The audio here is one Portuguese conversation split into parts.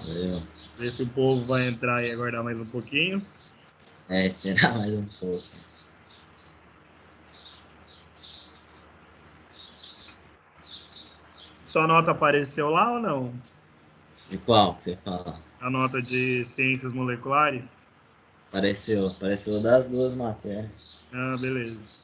Valeu. Ver se o povo vai entrar e aguardar mais um pouquinho. Esperar mais um pouco. Sua nota apareceu lá ou não? De qual que você fala? A nota de ciências moleculares? Apareceu das duas matérias. Ah, beleza.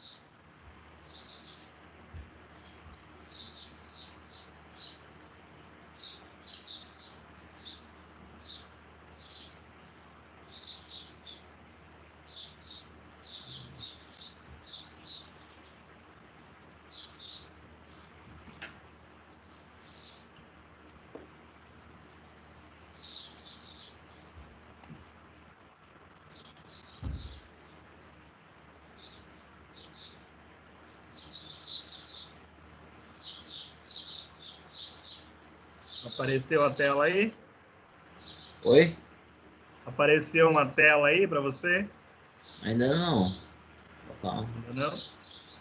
Apareceu a tela aí? Oi? Apareceu uma tela aí para você? Ainda não. Só Ainda não?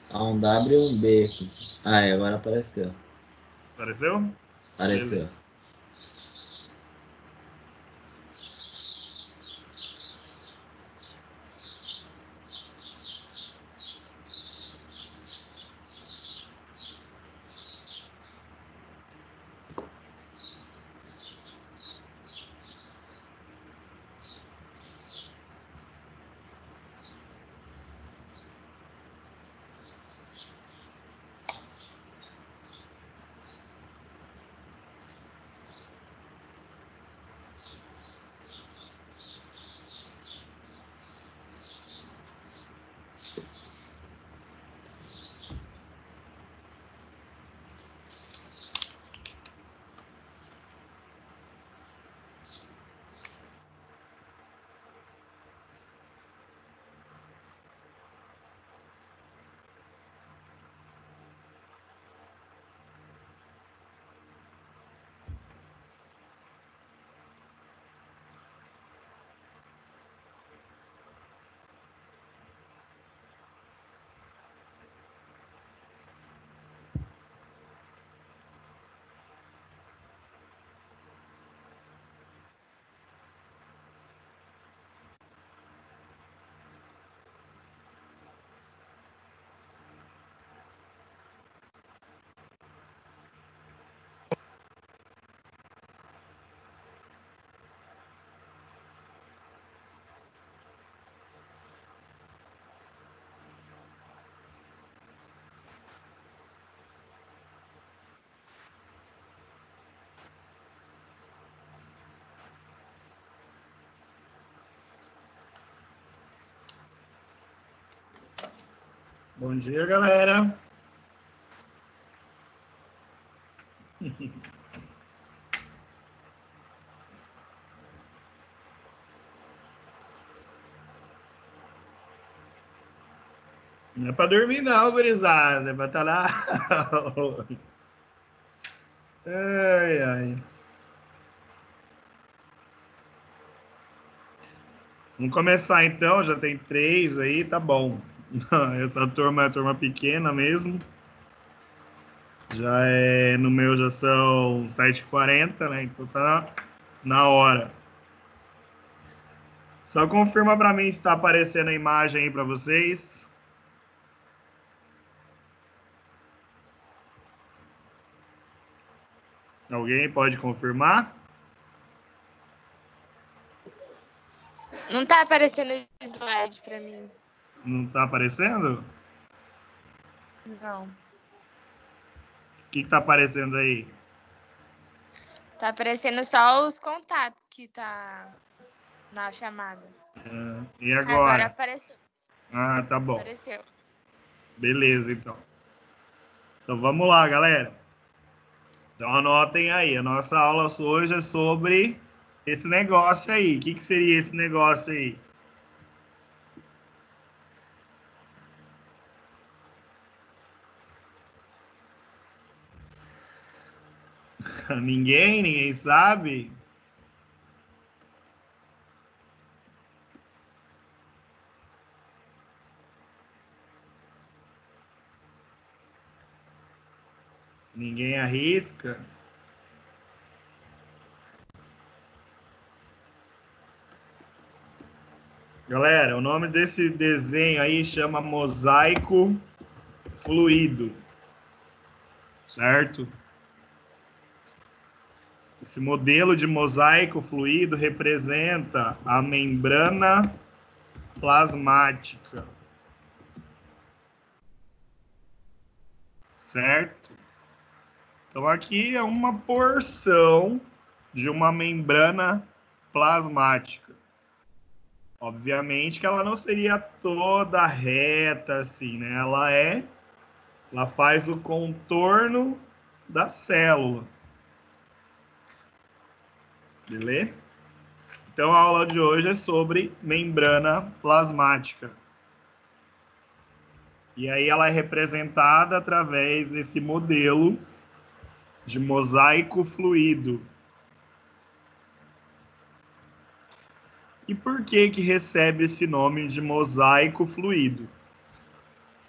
tá um W e um B aqui. Agora apareceu. Apareceu? Apareceu. Beleza. Bom dia, galera. Não é para dormir, não, gurizada. É para estar na aula. Ai, ai. Vamos começar então, já tem 3 aí, tá bom. Essa turma é a turma pequena mesmo. No meu já são 7h40, né? Então tá na hora. Só confirma para mim se está aparecendo a imagem aí para vocês. Alguém pode confirmar? Não tá aparecendo slide para mim. Não está aparecendo? Não. O que está aparecendo aí? Tá aparecendo só os contatos que tá na chamada. E Agora agora? apareceu. Ah, tá bom. Apareceu. Beleza, então. Então vamos lá, galera. Então anotem aí. A nossa aula hoje é sobre esse negócio aí. O que seria esse negócio aí? Ninguém sabe? Ninguém arrisca? Galera, o nome desse desenho aí chama mosaico fluido, certo? Esse modelo de mosaico fluido representa a membrana plasmática, certo? Então aqui é uma porção de uma membrana plasmática. Obviamente que ela não seria toda reta assim, né? Ela faz o contorno da célula. Beleza? Então a aula de hoje é sobre membrana plasmática. E aí ela é representada através desse modelo de mosaico fluido. E por que que recebe esse nome de mosaico fluido?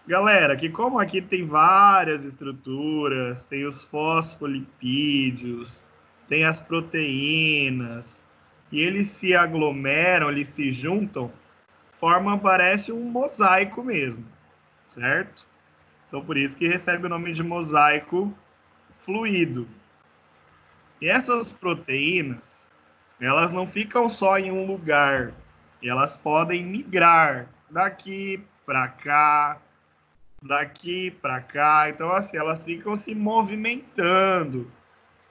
Galera, que como aqui tem várias estruturas, tem os fosfolipídios, tem as proteínas, e eles se aglomeram, eles se juntam, parece um mosaico mesmo, certo? Então por isso que recebe o nome de mosaico fluido. E essas proteínas, elas não ficam só em um lugar, elas podem migrar daqui para cá. Então, assim, elas ficam se movimentando.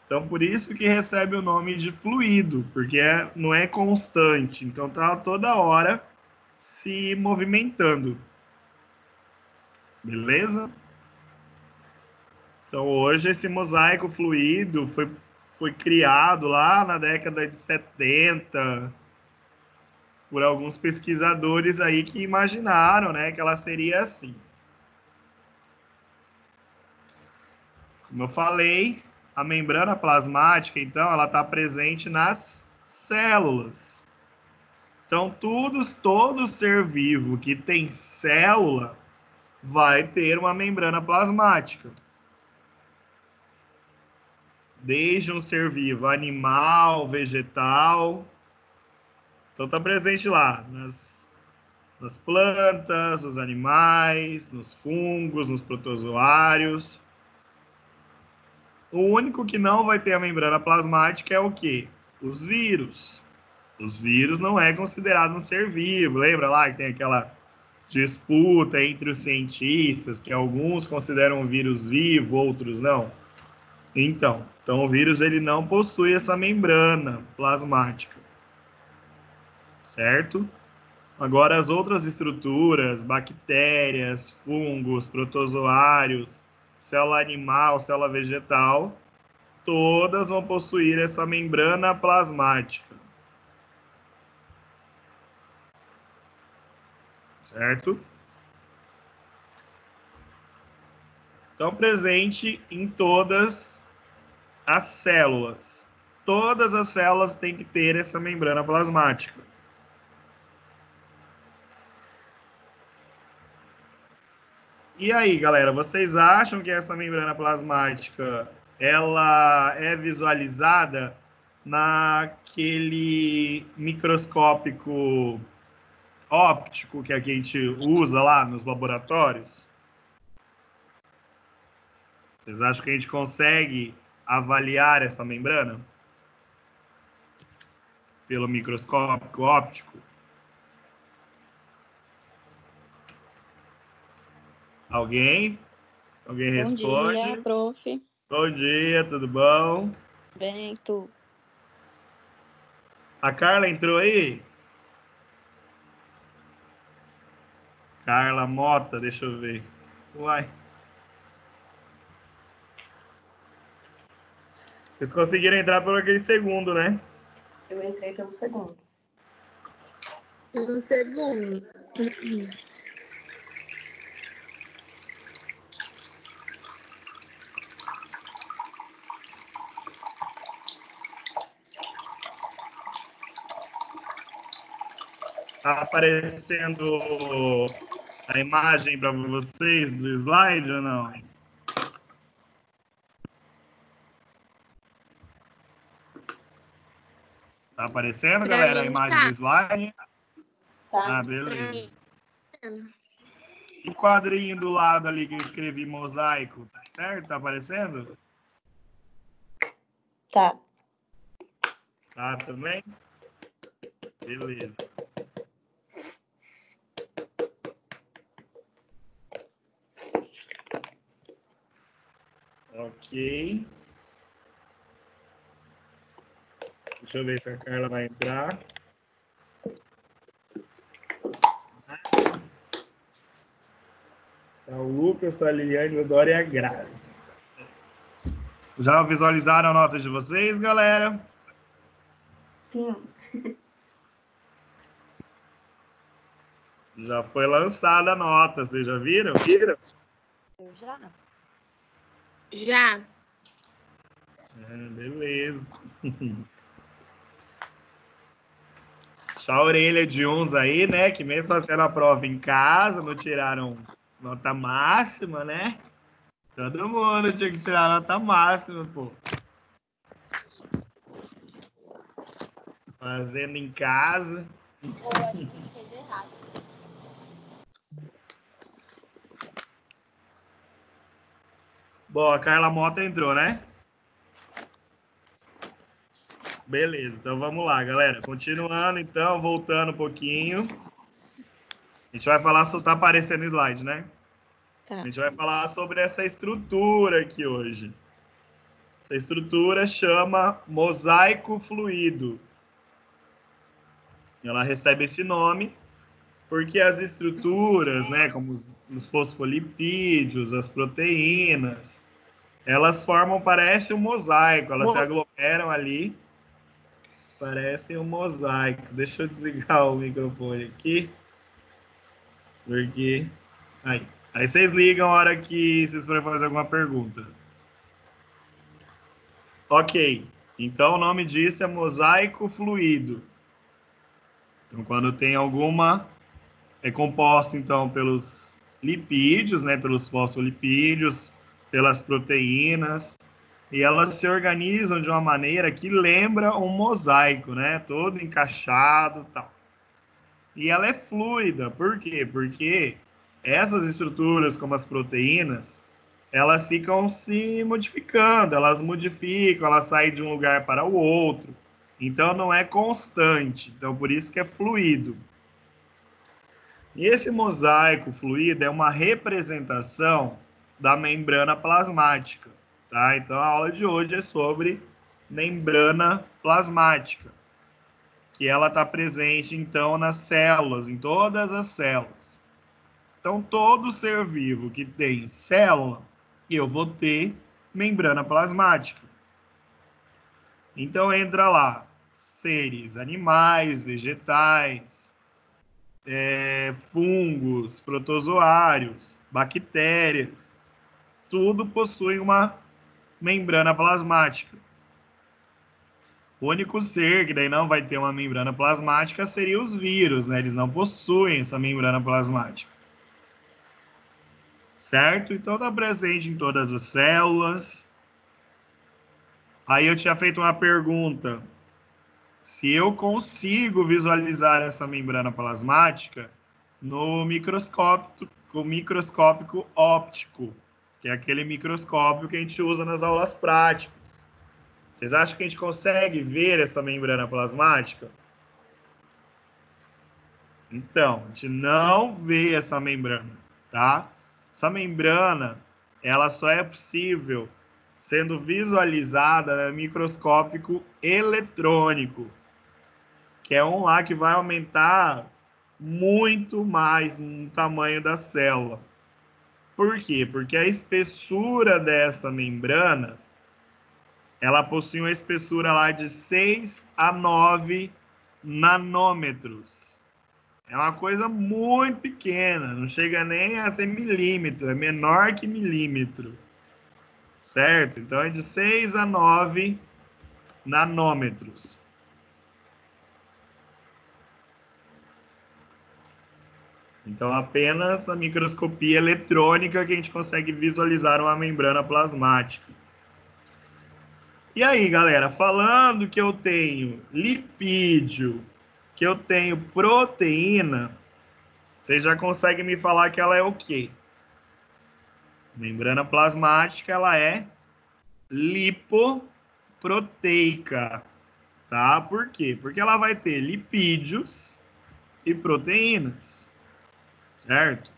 Então, por isso que recebe o nome de fluido, porque não é constante. Então, tá toda hora se movimentando. Beleza? Então, hoje esse mosaico fluido foi criado lá na década de 70 por alguns pesquisadores aí que imaginaram, né, que ela seria assim. Como eu falei, a membrana plasmática, então, ela está presente nas células. Então, todo ser vivo que tem célula vai ter uma membrana plasmática. Desde um ser vivo animal, vegetal. Então, está presente lá nas plantas, nos animais, nos fungos, nos protozoários. O único que não vai ter a membrana plasmática é o quê? Os vírus. Os vírus não é considerado um ser vivo. Lembra lá que tem aquela disputa entre os cientistas, que alguns consideram o vírus vivo, outros não? Então o vírus ele não possui essa membrana plasmática, certo? Agora as outras estruturas, bactérias, fungos, protozoários, célula animal, célula vegetal, todas vão possuir essa membrana plasmática, certo? Então, presente em todas as células. Todas as células têm que ter essa membrana plasmática. E aí, galera, vocês acham que essa membrana plasmática ela é visualizada naquele microscópico óptico que a gente usa lá nos laboratórios? Vocês acham que a gente consegue avaliar essa membrana pelo microscópio óptico? Alguém? Alguém Bom responde? dia, prof. Bom dia, tudo bom? Bem, tu? A Carla entrou aí? Carla Mota, deixa eu ver. Uai. Vocês conseguiram entrar por aquele segundo, né? Eu entrei pelo segundo. Um segundo. Tá aparecendo a imagem para vocês do slide ou não? Tá aparecendo, Pra galera, a mim imagem do tá. slide? Tá? Ah, beleza. E o quadrinho do lado ali que eu escrevi mosaico, tá certo? Tá aparecendo? Tá. Tá também? Beleza. Ok. Deixa eu ver se a Carla vai entrar. Tá o Lucas, tá a Liliane, a Dora e a Grazi. Já visualizaram a nota de vocês, galera? Sim. Já foi lançada a nota, vocês já viram? Eu já. Já. Beleza. Só a orelha de uns aí, né? Que mesmo fazendo a prova em casa, não tiraram nota máxima, né? Todo mundo tinha que tirar nota máxima, pô. Fazendo em casa. Eu acho que fez errado. Bom, a Carla Mota entrou, né? Beleza, então vamos lá, galera. Continuando, então, voltando um pouquinho. A gente vai falar sobre... Tá aparecendo o slide, né? Tá. A gente vai falar sobre essa estrutura aqui hoje. Essa estrutura chama mosaico fluido. Ela recebe esse nome porque as estruturas, né, como os fosfolipídios, as proteínas, elas formam, parece um mosaico, elas se aglomeram ali, parecem um mosaico. Deixa eu desligar o microfone aqui, porque... Aí vocês ligam a hora que vocês forem fazer alguma pergunta. Ok, então o nome disso é mosaico fluido. Então, quando tem alguma... É composto, então, pelos lipídios, né, pelos fosfolipídios, pelas proteínas, e elas se organizam de uma maneira que lembra um mosaico, né, todo encaixado e tal. E ela é fluida, por quê? Porque essas estruturas, como as proteínas, elas ficam se modificando, elas modificam, elas saem de um lugar para o outro. Então, não é constante. Então, por isso que é fluido. E esse mosaico fluido é uma representação da membrana plasmática, tá? Então, a aula de hoje é sobre membrana plasmática, que ela está presente, então, nas células, em todas as células. Então, todo ser vivo que tem célula, eu vou ter membrana plasmática. Então, entra lá seres animais, vegetais, fungos, protozoários, bactérias, tudo possui uma membrana plasmática. O único ser que daí não vai ter uma membrana plasmática seria os vírus, né? Eles não possuem essa membrana plasmática. Certo? Então está presente em todas as células. Aí eu tinha feito uma pergunta. Se eu consigo visualizar essa membrana plasmática no microscópico óptico, que é aquele microscópio que a gente usa nas aulas práticas. Vocês acham que a gente consegue ver essa membrana plasmática? Então, a gente não vê essa membrana, tá? Essa membrana, ela só é possível sendo visualizada no microscópico eletrônico, que é um lá que vai aumentar muito mais o tamanho da célula. Por quê? Porque a espessura dessa membrana, ela possui uma espessura lá de 6 a 9 nanômetros. É uma coisa muito pequena, não chega nem a ser milímetro, é menor que milímetro. Certo? Então é de 6 a 9 nanômetros. Então, apenas na microscopia eletrônica que a gente consegue visualizar uma membrana plasmática. E aí, galera, falando que eu tenho lipídio, que eu tenho proteína, vocês já conseguem me falar que ela é o quê? Membrana plasmática, ela é lipoproteica, tá? Por quê? Porque ela vai ter lipídios e proteínas, certo?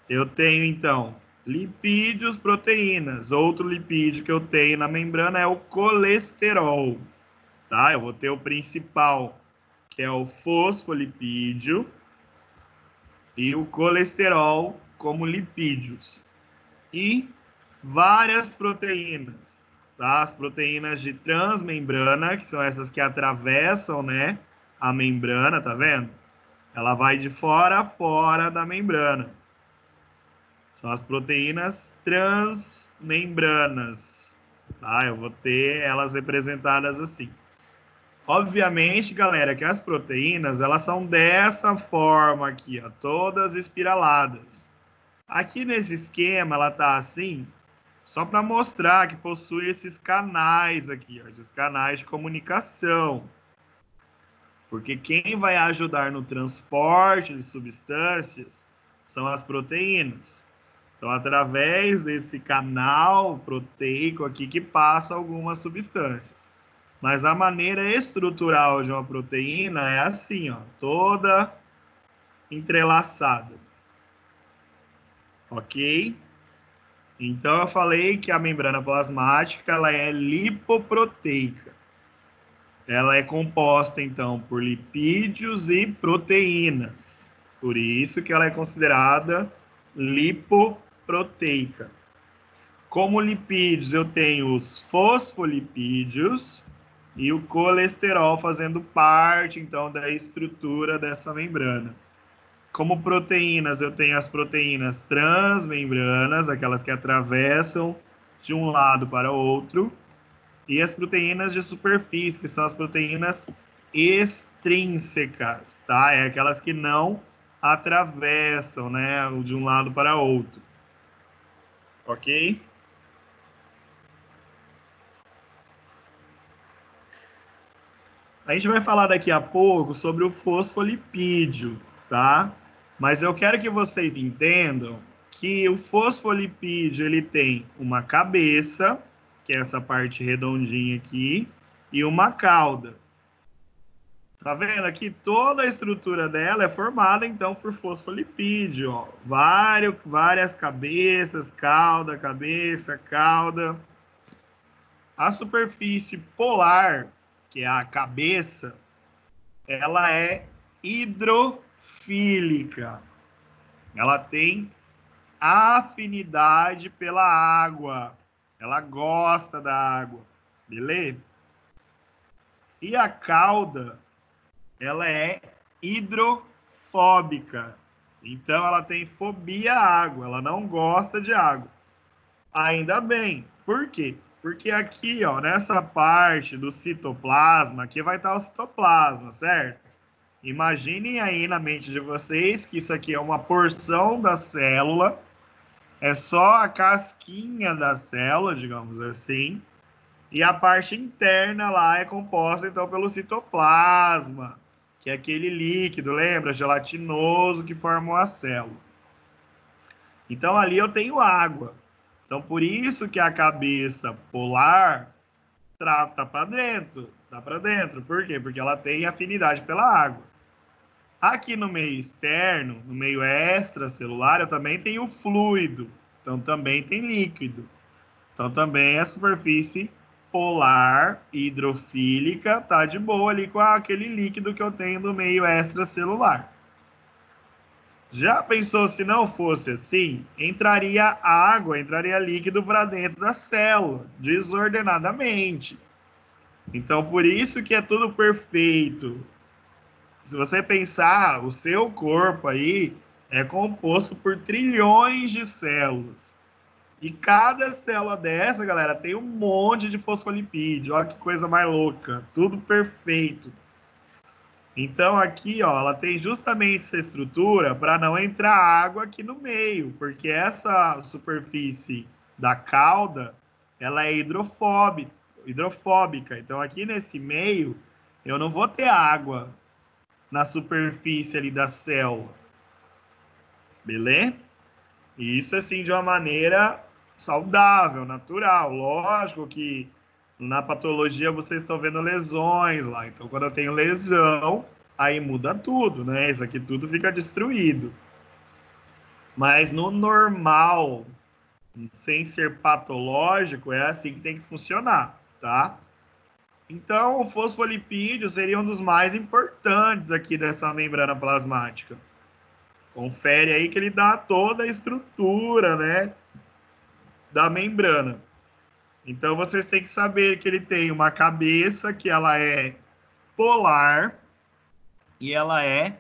Eu tenho, então, lipídios, proteínas. Outro lipídio que eu tenho na membrana é o colesterol, tá? Eu vou ter o principal, que é o fosfolipídio, e o colesterol como lipídios. E várias proteínas, tá? As proteínas de transmembrana, que são essas que atravessam, né, a membrana, tá vendo? Ela vai de fora a fora da membrana. São as proteínas transmembranas, tá? Eu vou ter elas representadas assim. Obviamente, galera, que as proteínas, elas são dessa forma aqui, ó, todas espiraladas. Aqui nesse esquema, ela tá assim, só para mostrar que possui esses canais aqui, ó, esses canais de comunicação. Porque quem vai ajudar no transporte de substâncias são as proteínas. Então, através desse canal proteico aqui que passa algumas substâncias. Mas a maneira estrutural de uma proteína é assim, ó, toda entrelaçada. Ok? Então, eu falei que a membrana plasmática ela é lipoproteica. Ela é composta, então, por lipídios e proteínas. Por isso que ela é considerada lipoproteica. Como lipídios, eu tenho os fosfolipídios e o colesterol fazendo parte, então, da estrutura dessa membrana. Como proteínas, eu tenho as proteínas transmembranas, aquelas que atravessam de um lado para o outro, e as proteínas de superfície, que são as proteínas extrínsecas, tá? É aquelas que não atravessam, né, de um lado para outro. Ok? A gente vai falar daqui a pouco sobre o fosfolipídio, tá? Mas eu quero que vocês entendam que o fosfolipídio ele tem uma cabeça, que é essa parte redondinha aqui, e uma cauda. Tá vendo aqui? Toda a estrutura dela é formada, então, por fosfolipídio, ó. Várias cabeças, cauda, cabeça, cauda. A superfície polar, que é a cabeça, ela é hidrofílica. Ela tem afinidade pela água. Ela gosta da água, beleza? E a cauda, ela é hidrofóbica. Então, ela tem fobia à água. Ela não gosta de água. Ainda bem. Por quê? Porque aqui, ó, nessa parte do citoplasma, aqui vai estar o citoplasma, certo? Imaginem aí na mente de vocês que isso aqui é uma porção da célula, é só a casquinha da célula, digamos assim, e a parte interna lá é composta então pelo citoplasma, que é aquele líquido, lembra? Gelatinoso que forma a célula. Então ali eu tenho água. Então por isso que a cabeça polar tá para dentro, tá para dentro. Por quê? Porque ela tem afinidade pela água. Aqui no meio externo, no meio extracelular, eu também tenho fluido. Então também tem líquido. Então também a superfície polar hidrofílica tá de boa ali com aquele líquido que eu tenho no meio extracelular. Já pensou se não fosse assim? Entraria água, entraria líquido para dentro da célula, desordenadamente. Então, por isso que é tudo perfeito. Se você pensar, o seu corpo aí é composto por trilhões de células. E cada célula dessa, galera, tem um monte de fosfolipídio. Olha que coisa mais louca. Tudo perfeito. Então aqui, ó, ela tem justamente essa estrutura para não entrar água aqui no meio, porque essa superfície da cauda, ela é hidrofóbica. Então aqui nesse meio eu não vou ter água na superfície ali da célula. Beleza? E isso, assim, de uma maneira saudável, natural. Lógico que na patologia vocês estão vendo lesões lá. Então, quando eu tenho lesão, aí muda tudo, né? Isso aqui tudo fica destruído. Mas no normal, sem ser patológico, é assim que tem que funcionar, tá? Então, o fosfolipídio seria um dos mais importantes aqui dessa membrana plasmática. Confere aí que ele dá toda a estrutura, né, da membrana. Então, vocês têm que saber que ele tem uma cabeça que ela é polar e ela é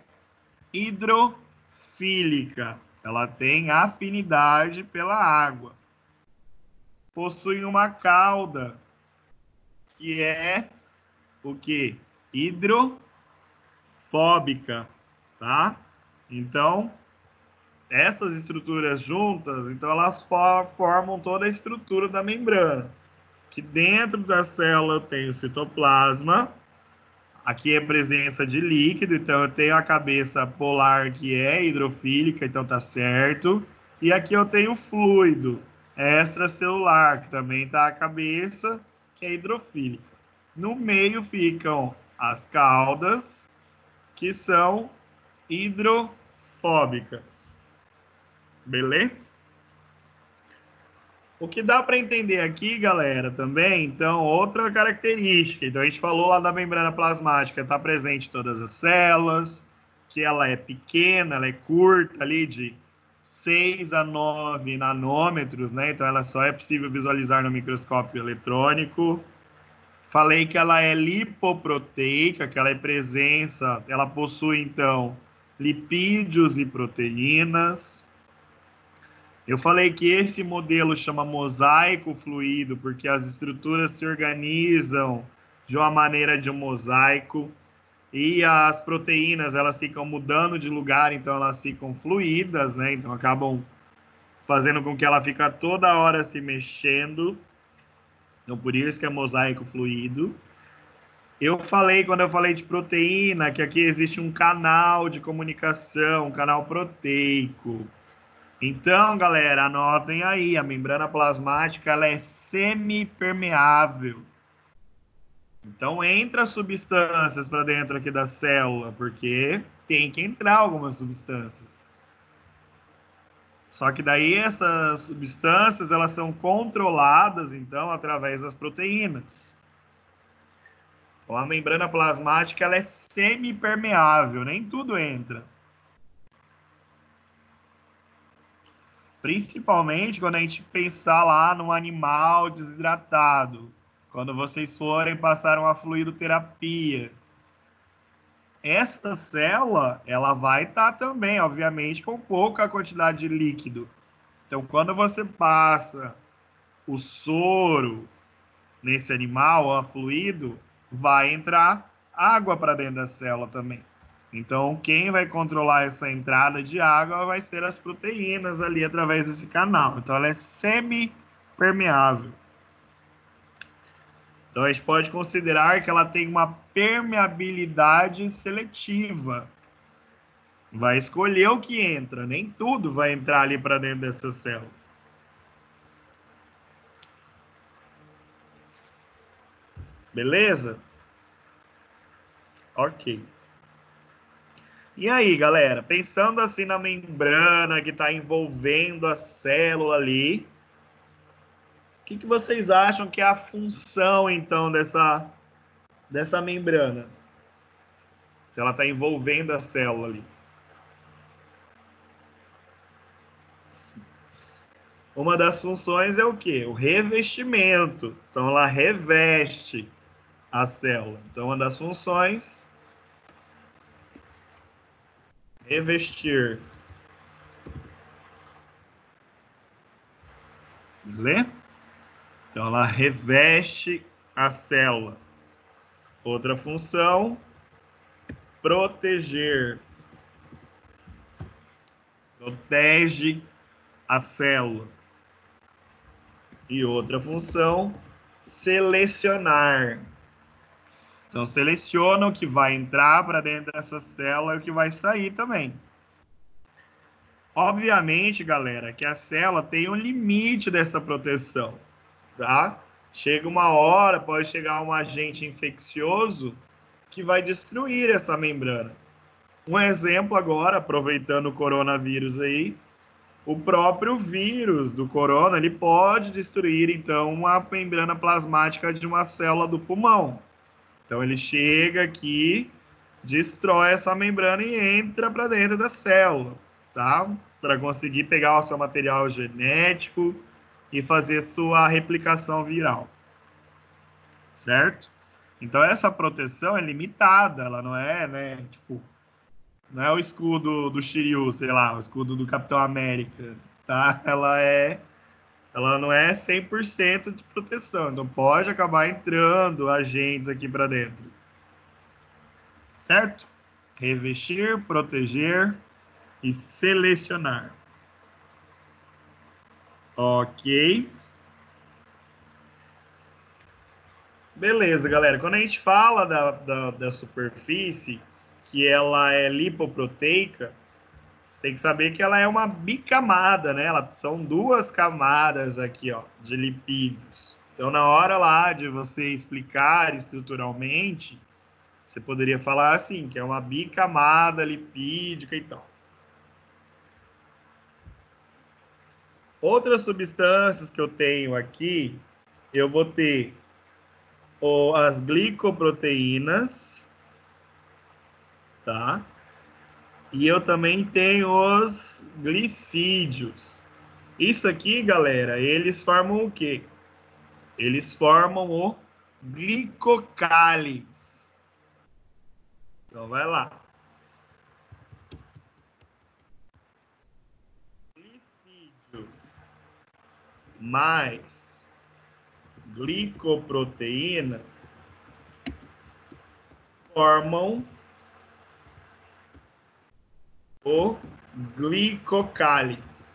hidrofílica. Ela tem afinidade pela água. Possui uma cauda que é o que? Hidrofóbica, tá? Então, essas estruturas juntas, então elas formam toda a estrutura da membrana. Que dentro da célula tem o citoplasma. Aqui é presença de líquido, então eu tenho a cabeça polar que é hidrofílica, então tá certo. E aqui eu tenho fluido extracelular, que também tá a cabeça, que é hidrofílica. No meio ficam as caudas, que são hidrofóbicas. Beleza? O que dá para entender aqui, galera, também, então, outra característica. Então, a gente falou lá da membrana plasmática, está presente em todas as células, que ela é pequena, ela é curta, ali de 6 a 9 nanômetros, né? Então, ela só é possível visualizar no microscópio eletrônico. Falei que ela é lipoproteica, que ela é presença, ela possui, então, lipídios e proteínas. Eu falei que esse modelo chama mosaico fluido, porque as estruturas se organizam de uma maneira de um mosaico, e as proteínas, elas ficam mudando de lugar, então elas ficam fluídas, né? Então acabam fazendo com que ela fica toda hora se mexendo. Então por isso que é mosaico fluido. Quando eu falei de proteína, que aqui existe um canal de comunicação, um canal proteico. Então, galera, anotem aí, a membrana plasmática ela é semipermeável. Então, entra substâncias para dentro aqui da célula, porque tem que entrar algumas substâncias. Só que daí essas substâncias, elas são controladas, então, através das proteínas. Então, a membrana plasmática ela é semipermeável, nem tudo entra. Principalmente quando a gente pensar lá num animal desidratado, quando vocês forem passar uma fluidoterapia. Essa célula, ela vai estar também, obviamente, com pouca quantidade de líquido. Então, quando você passa o soro nesse animal, a fluido, vai entrar água para dentro da célula também. Então, quem vai controlar essa entrada de água vai ser as proteínas ali através desse canal. Então, ela é semi-permeável. Então, a gente pode considerar que ela tem uma permeabilidade seletiva. Vai escolher o que entra, nem tudo vai entrar ali para dentro dessa célula. Beleza? Ok. E aí, galera, pensando assim na membrana que está envolvendo a célula ali, o que vocês acham que é a função, então, dessa membrana? Se ela está envolvendo a célula ali. Uma das funções é o quê? O revestimento. Então, ela reveste a célula. Então, uma das funções, revestir. Beleza? Então, ela reveste a célula. Outra função, proteger. Protege a célula. E outra função, selecionar. Então, seleciona o que vai entrar para dentro dessa célula e o que vai sair também. Obviamente, galera, que a célula tem um limite dessa proteção, tá? Chega uma hora, pode chegar um agente infeccioso que vai destruir essa membrana. Um exemplo agora, aproveitando o coronavírus aí, o próprio vírus do corona, ele pode destruir, então, uma membrana plasmática de uma célula do pulmão. Então, ele chega aqui, destrói essa membrana e entra para dentro da célula, tá? Para conseguir pegar o seu material genético e fazer sua replicação viral, certo? Então, essa proteção é limitada, ela não é, né, tipo, não é o escudo do Shiryu, sei lá, o escudo do Capitão América, tá? Ela não é 100% de proteção, então pode acabar entrando agentes aqui para dentro, certo? Revestir, proteger e selecionar. Ok. Beleza, galera. Quando a gente fala da superfície, que ela é lipoproteica, você tem que saber que ela é uma bicamada, né? São duas camadas aqui, ó, de lipídios. Então, na hora lá de você explicar estruturalmente, você poderia falar assim, que é uma bicamada lipídica e tal. Outras substâncias que eu tenho aqui, eu vou ter as glicoproteínas, tá? E eu também tenho os glicídios. Isso aqui, galera, eles formam o quê? Eles formam o glicocális. Então, vai lá. Glicídio mais glicoproteína formam o glicocális.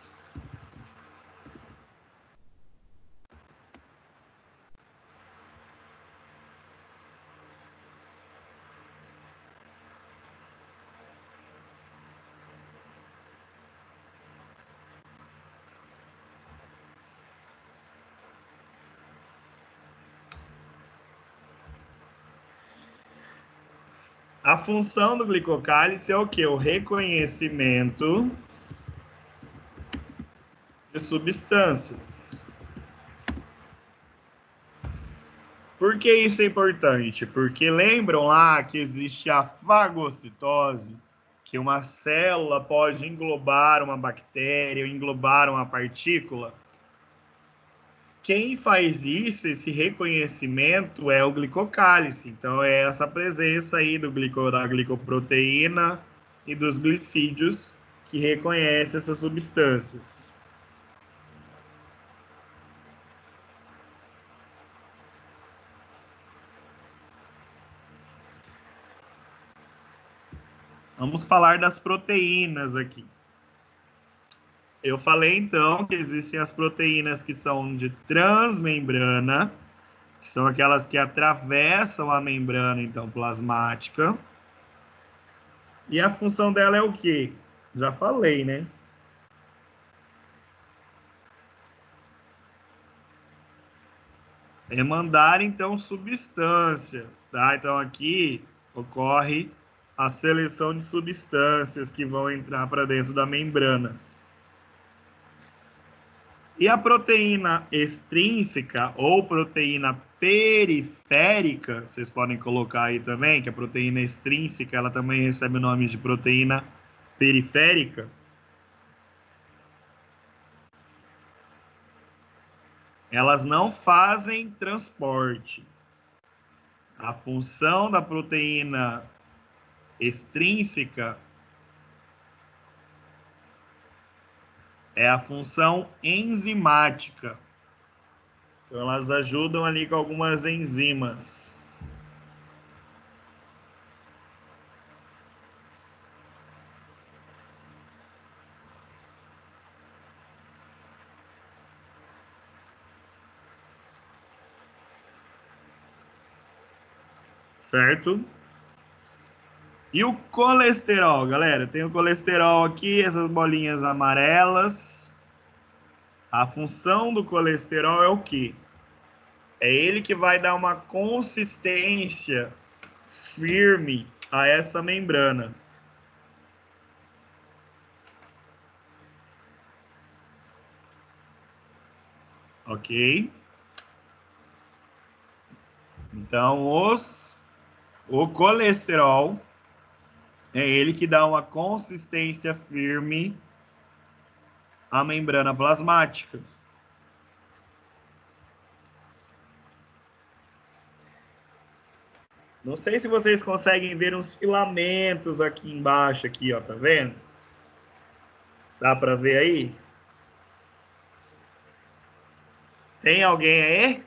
A função do glicocálice é o quê? O reconhecimento de substâncias. Por que isso é importante? Porque lembram lá que existe a fagocitose, que uma célula pode englobar uma bactéria, englobar uma partícula. Quem faz isso, esse reconhecimento, é o glicocálice. Então, é essa presença aí da glicoproteína e dos glicídios que reconhece essas substâncias. Vamos falar das proteínas aqui. Eu falei, então, que existem as proteínas que são de transmembrana, que são aquelas que atravessam a membrana, então, plasmática. E a função dela é o quê? Já falei, né? É mandar, então, substâncias, tá? Então, aqui ocorre a seleção de substâncias que vão entrar para dentro da membrana. E a proteína extrínseca ou proteína periférica, vocês podem colocar aí também, que a proteína extrínseca, ela também recebe o nome de proteína periférica. Elas não fazem transporte. A função da proteína extrínseca é a função enzimática. Então, elas ajudam ali com algumas enzimas. certo? E o colesterol, galera? Tem o colesterol aqui, essas bolinhas amarelas. A função do colesterol é o quê? É ele que vai dar uma consistência firme a essa membrana. Ok? Então, o colesterol é ele que dá uma consistência firme à membrana plasmática. Não sei se vocês conseguem ver uns filamentos aqui embaixo, aqui, ó, tá vendo? Dá para ver aí? Tem alguém aí?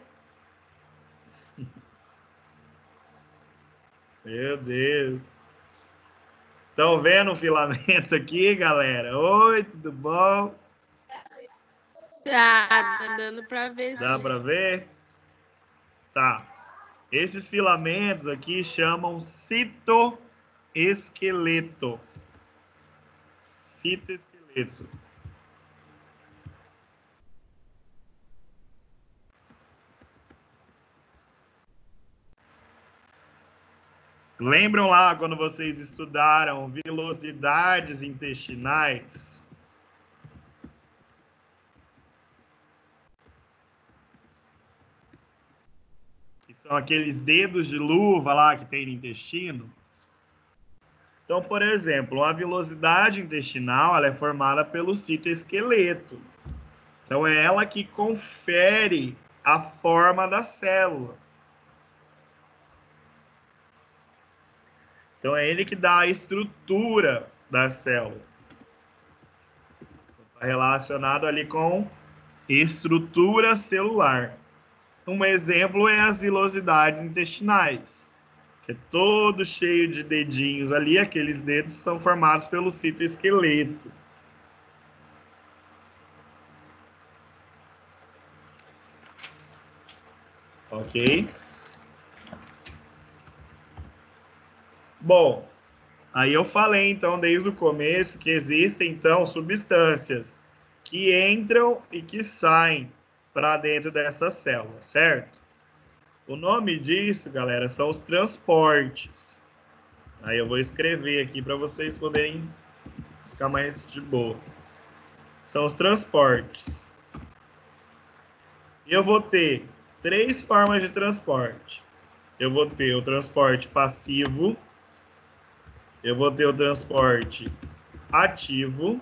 Meu Deus. Estão vendo o filamento aqui, galera? Oi, tudo bom? Tá dando pra ver, Dá sim. para ver? Tá. Esses filamentos aqui chamam citoesqueleto. Citoesqueleto. Lembram lá quando vocês estudaram velocidades intestinais? Que são aqueles dedos de luva lá que tem no intestino? Então, por exemplo, a velocidade intestinal ela é formada pelo citoesqueleto. Então, é ela que confere a forma da célula. Então, é ele que dá a estrutura da célula. Está relacionado ali com estrutura celular. Um exemplo é as vilosidades intestinais, que é todo cheio de dedinhos ali. Aqueles dedos são formados pelo citoesqueleto. Ok? Bom, aí eu falei, então, desde o começo, que existem, então, substâncias que entram e que saem para dentro dessa célula, certo? O nome disso, galera, são os transportes. Aí eu vou escrever aqui para vocês poderem ficar mais de boa. São os transportes. E eu vou ter três formas de transporte. Eu vou ter o transporte passivo, eu vou ter o transporte ativo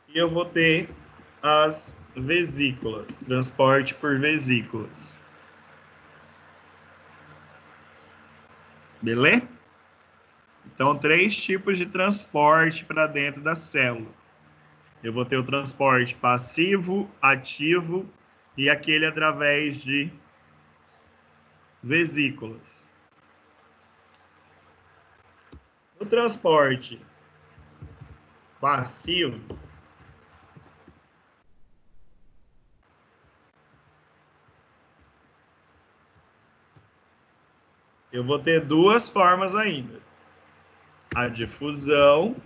e eu vou ter as vesículas, transporte por vesículas. Beleza? Então, três tipos de transporte para dentro da célula. Eu vou ter o transporte passivo, ativo e aquele através de vesículas. O transporte passivo, eu vou ter duas formas ainda. A difusão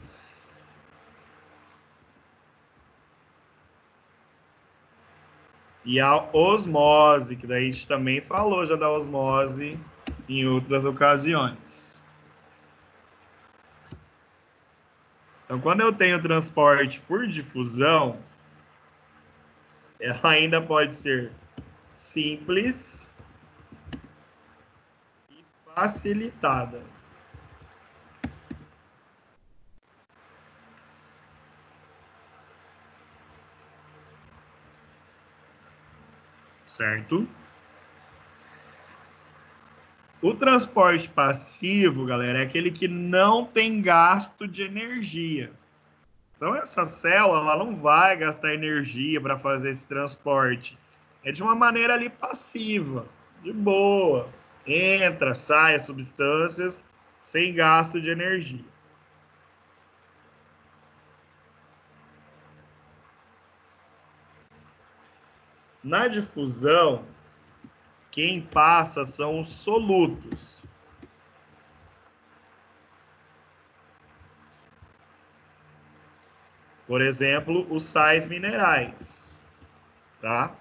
e a osmose, que daí a gente também falou já da osmose em outras ocasiões. Então, quando eu tenho transporte por difusão, ela ainda pode ser simples e facilitada. Certo? O transporte passivo, galera, é aquele que não tem gasto de energia. Então, essa célula ela não vai gastar energia para fazer esse transporte. É de uma maneira ali passiva, de boa. Entra, sai as substâncias sem gasto de energia. Na difusão, quem passa são os solutos. Por exemplo, os sais minerais, tá?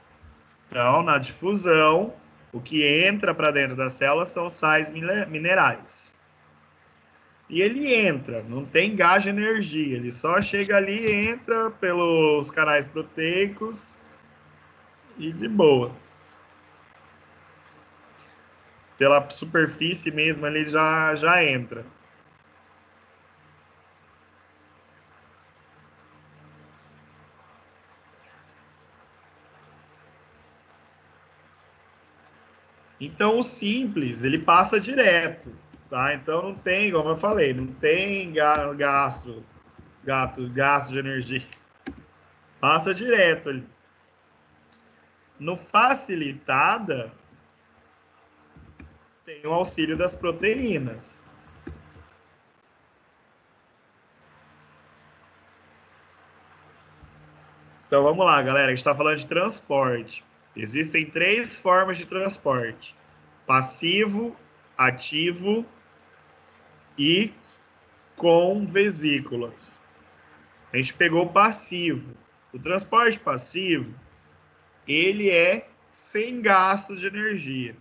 Então, na difusão, o que entra para dentro da célula são sais minerais. E ele entra, não tem gás de energia, ele só chega ali, entra pelos canais proteicos e de boa. Pela superfície mesmo ele já entra. Então, o simples, ele passa direto, tá? Então, não tem, como eu falei, não tem gasto de energia. Passa direto ali. No facilitada, tem o auxílio das proteínas. Então, vamos lá, galera. A gente está falando de transporte. Existem 3 formas de transporte: passivo, ativo e com vesículas. A gente pegou o passivo. O transporte passivo, ele é sem gasto de energia.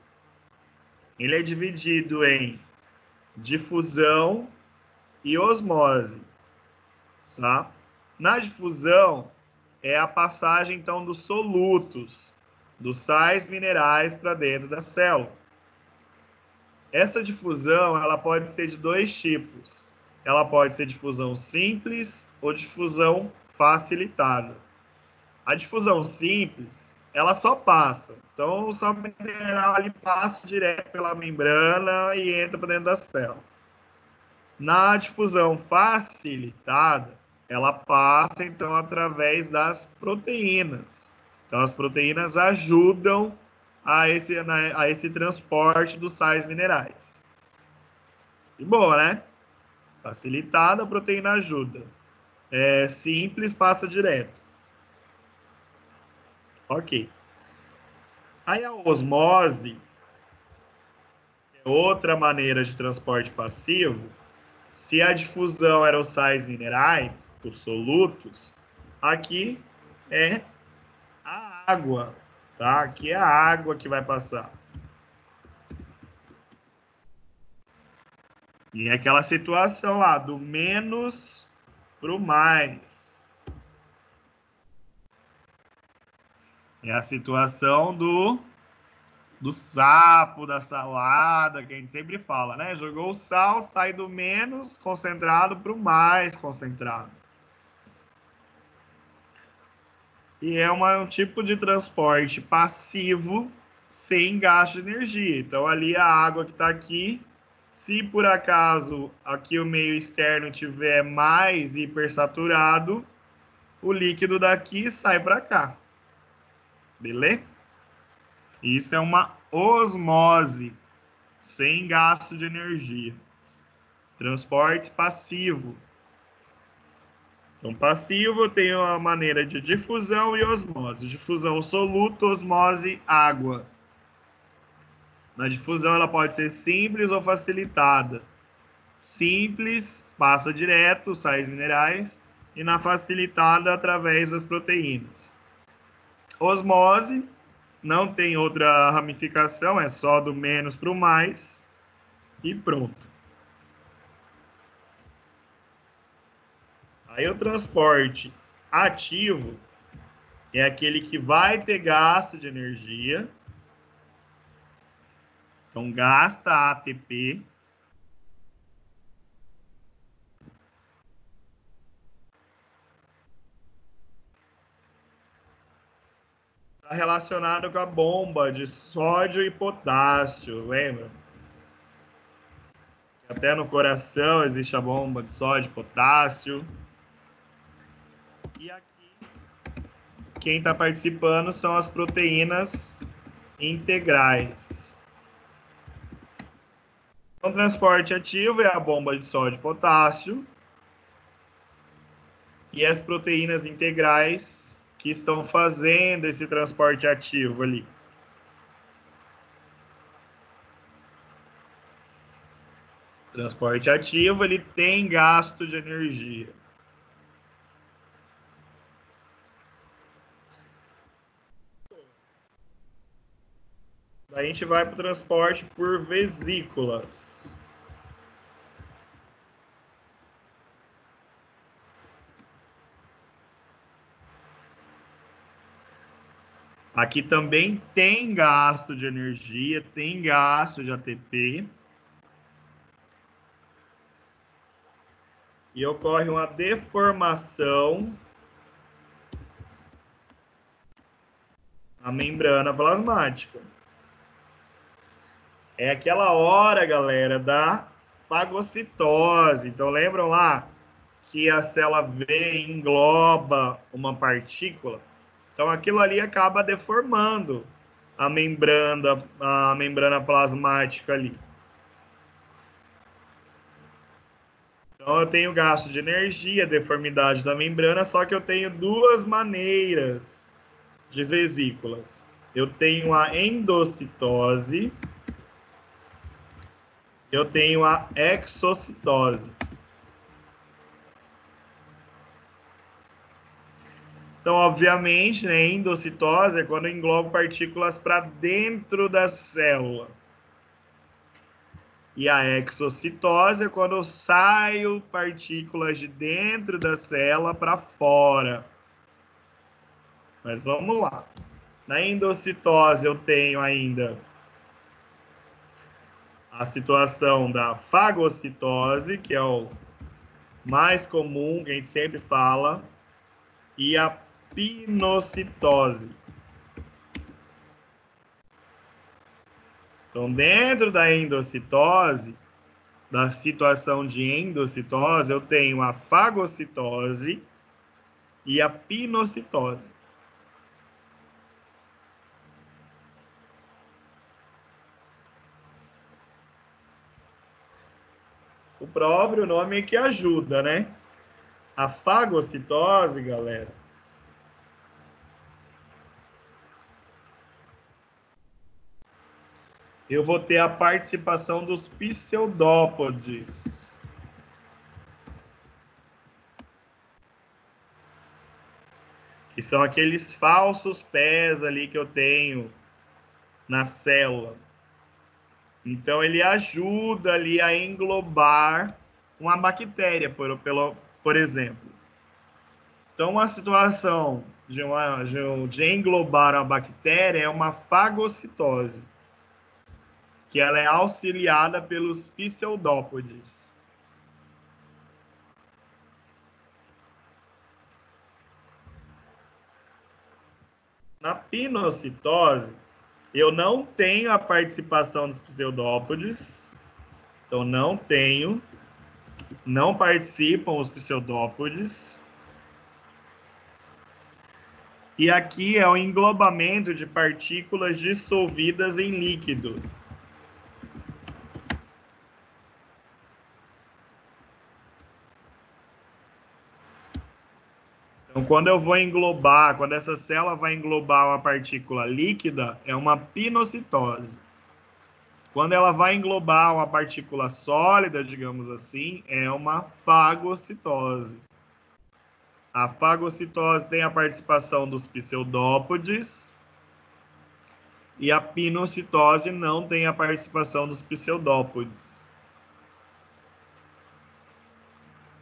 Ele é dividido em difusão e osmose, tá? Na difusão, é a passagem, então, dos solutos, dos sais minerais para dentro da célula. Essa difusão, ela pode ser de 2 tipos. Ela pode ser difusão simples ou difusão facilitada. A difusão simples, ela só passa. Então, o sal mineral ali passa direto pela membrana e entra para dentro da célula. Na difusão facilitada, ela passa, então, através das proteínas. Então, as proteínas ajudam a esse transporte dos sais minerais. E boa, né? Facilitada, a proteína ajuda. Simples, passa direto. Ok. Aí a osmose é outra maneira de transporte passivo. Se a difusão era os sais minerais, os solutos, aqui é a água, tá? Aqui é a água que vai passar. E é aquela situação lá, do menos para o mais. É a situação do sapo, da salada, que a gente sempre fala, né? Jogou o sal, sai do menos concentrado para o mais concentrado. E é um tipo de transporte passivo sem gasto de energia. Então, ali a água que está aqui, se por acaso aqui o meio externo tiver mais hipersaturado, o líquido daqui sai para cá. Beleza? Isso é uma osmose, sem gasto de energia. Transporte passivo. Então, passivo tem uma maneira de difusão e osmose. Difusão soluto, osmose água. Na difusão ela pode ser simples ou facilitada. Simples, passa direto, sais minerais, e na facilitada, através das proteínas. Osmose, não tem outra ramificação, é só do menos para o mais, e pronto. Aí o transporte ativo é aquele que vai ter gasto de energia. Então, gasta ATP. Está relacionado com a bomba de sódio e potássio, lembra? Até no coração existe a bomba de sódio e potássio. E aqui, quem está participando são as proteínas integrais. Então, transporte ativo é a bomba de sódio e potássio. E as proteínas integrais, que estão fazendo esse transporte ativo ali. Transporte ativo, ele tem gasto de energia. Daí a gente vai para o transporte por vesículas. Aqui também tem gasto de energia, tem gasto de ATP. E ocorre uma deformação na membrana plasmática. É aquela hora, galera, da fagocitose. Então, lembram lá que a célula vem, engloba uma partícula? Então, aquilo ali acaba deformando a membrana plasmática ali. Então, eu tenho gasto de energia, deformidade da membrana, só que eu tenho duas maneiras de vesículas. Eu tenho a endocitose, eu tenho a exocitose. Então, obviamente, né, endocitose é quando eu englobo partículas para dentro da célula. E a exocitose é quando eu saio partículas de dentro da célula para fora. Mas vamos lá. Na endocitose eu tenho ainda a situação da fagocitose, que é o mais comum, que a gente sempre fala, e a pinocitose. Então, dentro da endocitose, da situação de endocitose, eu tenho a fagocitose e a pinocitose. O próprio nome é que ajuda, né? A fagocitose, galera, eu vou ter a participação dos pseudópodes. Que são aqueles falsos pés ali que eu tenho na célula. Então, ele ajuda ali a englobar uma bactéria, por exemplo. Então, uma situação de englobar uma bactéria é uma fagocitose, que ela é auxiliada pelos pseudópodes. Na pinocitose, eu não tenho a participação dos pseudópodes, então não participam os pseudópodes. E aqui é o englobamento de partículas dissolvidas em líquido. Então, quando essa célula vai englobar uma partícula líquida, é uma pinocitose. Quando ela vai englobar uma partícula sólida, digamos assim, é uma fagocitose. A fagocitose tem a participação dos pseudópodes e a pinocitose não tem a participação dos pseudópodes.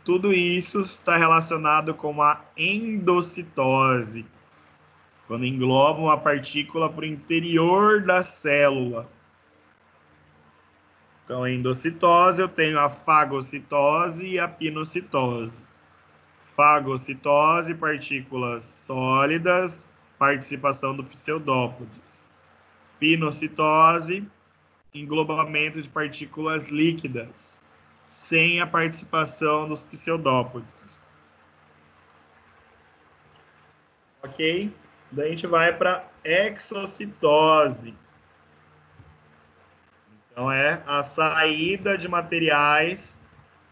Tudo isso está relacionado com a endocitose, quando engloba uma partícula para o interior da célula. Então, a endocitose, eu tenho a fagocitose e a pinocitose. Fagocitose, partículas sólidas, participação do pseudópodes. Pinocitose, englobamento de partículas líquidas, sem a participação dos pseudópodes. Ok? Daí a gente vai para exocitose. Então, é a saída de materiais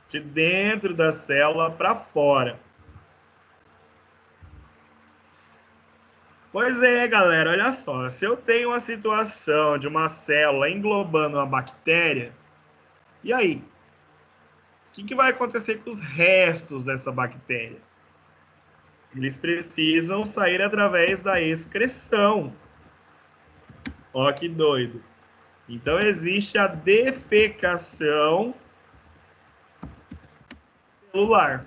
de dentro da célula para fora. Pois é, galera, olha só. Se eu tenho uma situação de uma célula englobando uma bactéria, e aí? O que vai acontecer com os restos dessa bactéria? Eles precisam sair através da excreção. Ó, que doido. Então, existe a defecação celular,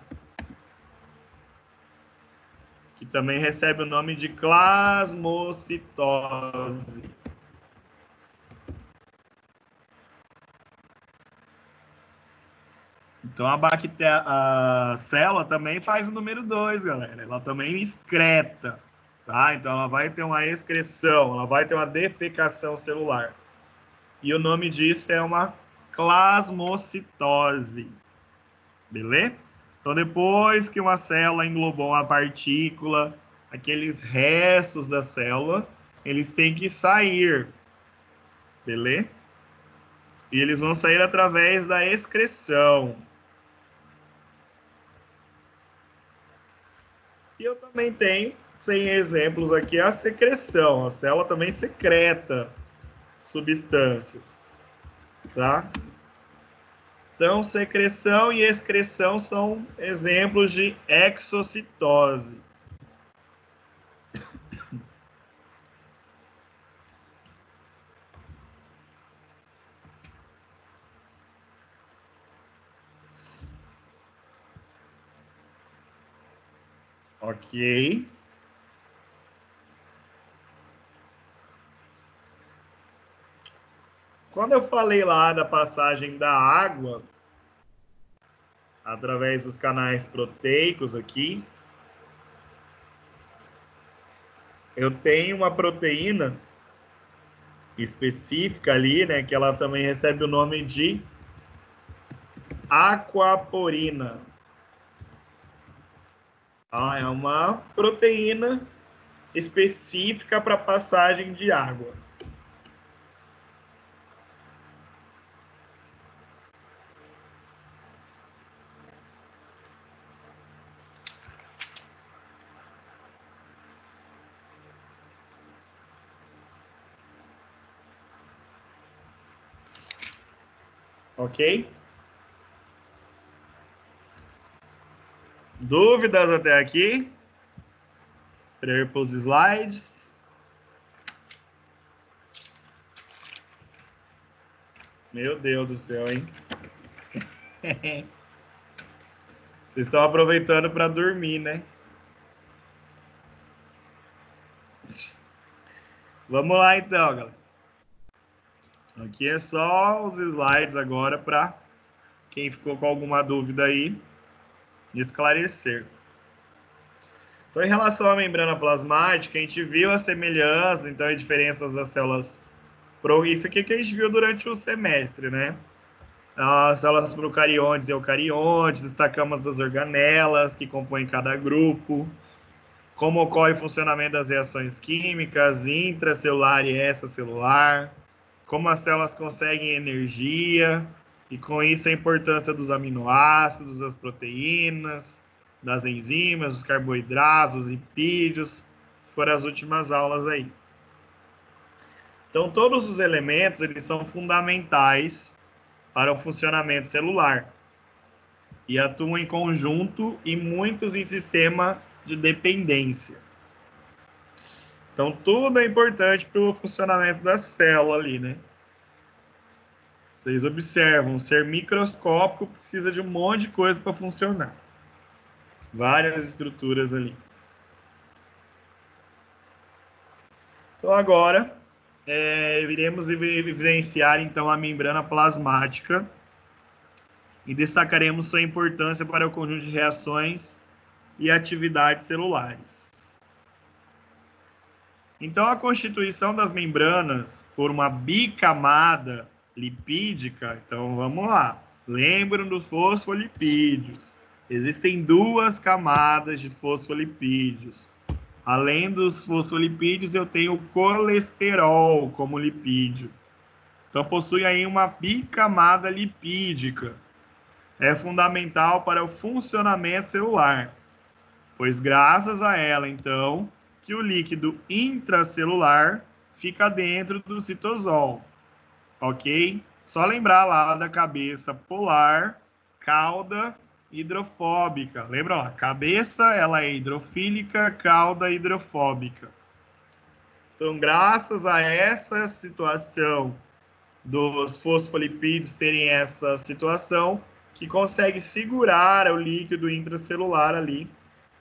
que também recebe o nome de plasmocitose. Então, a célula também faz o número 2, galera. Ela também excreta, tá? Então, ela vai ter uma excreção, ela vai ter uma defecação celular. E o nome disso é uma plasmocitose. Beleza? Então, depois que uma célula englobou uma partícula, aqueles restos da célula, eles têm que sair. Beleza? E eles vão sair através da excreção. E eu também tenho, sem exemplos aqui, a secreção. A célula também secreta substâncias, tá? Então, secreção e excreção são exemplos de exocitose. Ok. Quando eu falei lá da passagem da água através dos canais proteicos aqui, eu tenho uma proteína específica ali, né, que ela também recebe o nome de aquaporina. Ah, é uma proteína específica para passagem de água. Ok? Dúvidas até aqui? Para ir para os slides. Meu Deus do céu, hein? Vocês estão aproveitando para dormir, né? Vamos lá então, galera. Aqui é só os slides agora para quem ficou com alguma dúvida aí esclarecer. Então, em relação à membrana plasmática, a gente viu as semelhanças, então, as diferenças das células. Isso aqui que a gente viu durante o semestre, né? As células procariontes e eucariontes, destacamos as organelas que compõem cada grupo, como ocorre o funcionamento das reações químicas intracelular e extracelular, como as células conseguem energia, e com isso a importância dos aminoácidos, das proteínas, das enzimas, dos carboidratos, dos lipídios, foram as últimas aulas aí. Então, todos os elementos, eles são fundamentais para o funcionamento celular e atuam em conjunto e muitos em sistema de dependência. Então, tudo é importante para o funcionamento da célula ali, né? Vocês observam, ser microscópico precisa de um monte de coisa para funcionar. Várias estruturas ali. Então, agora, iremos evidenciar, então, a membrana plasmática e destacaremos sua importância para o conjunto de reações e atividades celulares. Então, a constituição das membranas por uma bicamada lipídica, então vamos lá. Lembram dos fosfolipídios. Existem duas camadas de fosfolipídios. Além dos fosfolipídios, eu tenho o colesterol como lipídio. Então, possui aí uma bicamada lipídica. É fundamental para o funcionamento celular, pois graças a ela, então, que o líquido intracelular fica dentro do citosol, ok? Só lembrar lá da cabeça polar, cauda hidrofóbica. Lembra lá, cabeça ela é hidrofílica, cauda hidrofóbica. Então, graças a essa situação dos fosfolipídios terem essa situação, que consegue segurar o líquido intracelular ali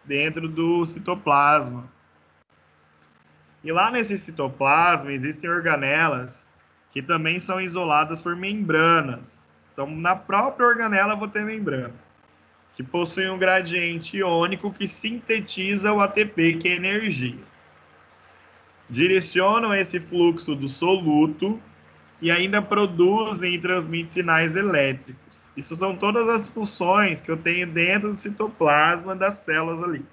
dentro do citoplasma. E lá nesse citoplasma existem organelas que também são isoladas por membranas. Então, na própria organela eu vou ter membrana, que possui um gradiente iônico que sintetiza o ATP, que é energia. Direcionam esse fluxo do soluto e ainda produzem e transmitem sinais elétricos. Isso são todas as funções que eu tenho dentro do citoplasma das células ali.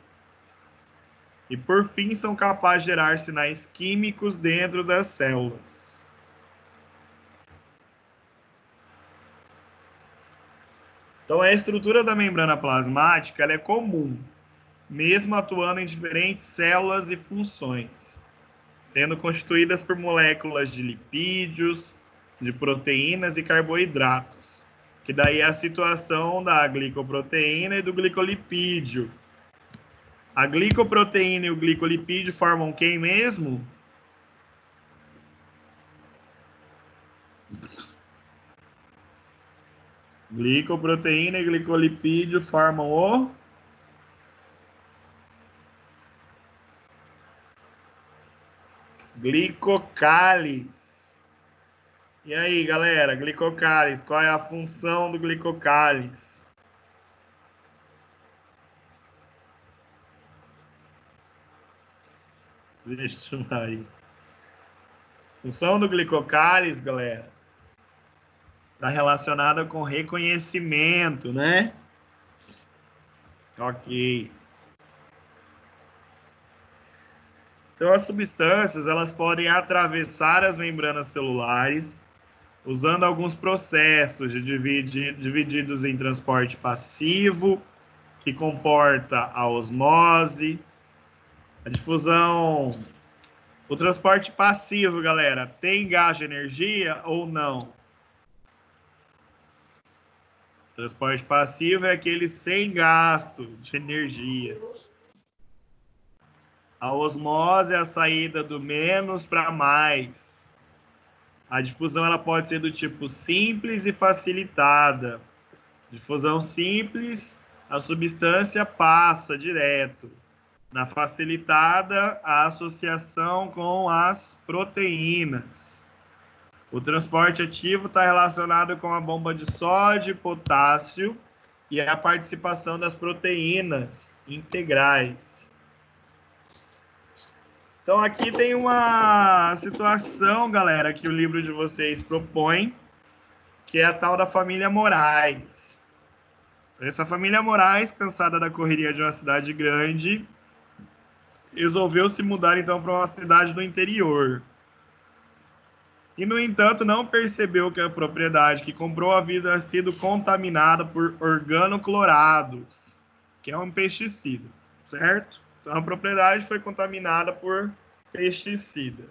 E, por fim, são capazes de gerar sinais químicos dentro das células. Então, a estrutura da membrana plasmática ela é comum, mesmo atuando em diferentes células e funções, sendo constituídas por moléculas de lipídios, de proteínas e carboidratos, que daí é a situação da glicoproteína e do glicolipídio. A glicoproteína e o glicolipídio formam quem mesmo? Glicoproteína e glicolipídio formam o glicocális. E aí, galera, glicocális, qual é a função do glicocális? Deixa eu aí. Função do glicocális, galera, está relacionada com reconhecimento, né? Ok. Então, as substâncias, elas podem atravessar as membranas celulares, usando alguns processos divididos em transporte passivo, que comporta a osmose, a difusão. O transporte passivo, galera, tem gasto de energia ou não? Transporte passivo é aquele sem gasto de energia. A osmose é a saída do menos para mais. A difusão ela pode ser do tipo simples e facilitada. Difusão simples, a substância passa direto. Na facilitada, a associação com as proteínas. O transporte ativo está relacionado com a bomba de sódio e potássio e a participação das proteínas integrais. Então, aqui tem uma situação, galera, que o livro de vocês propõe, que é a tal da família Moraes. Essa família Moraes, cansada da correria de uma cidade grande, resolveu se mudar, então, para uma cidade do interior. E, no entanto, não percebeu que a propriedade que comprou havia sido contaminada por organoclorados, que é um pesticida, certo? Então, a propriedade foi contaminada por pesticida.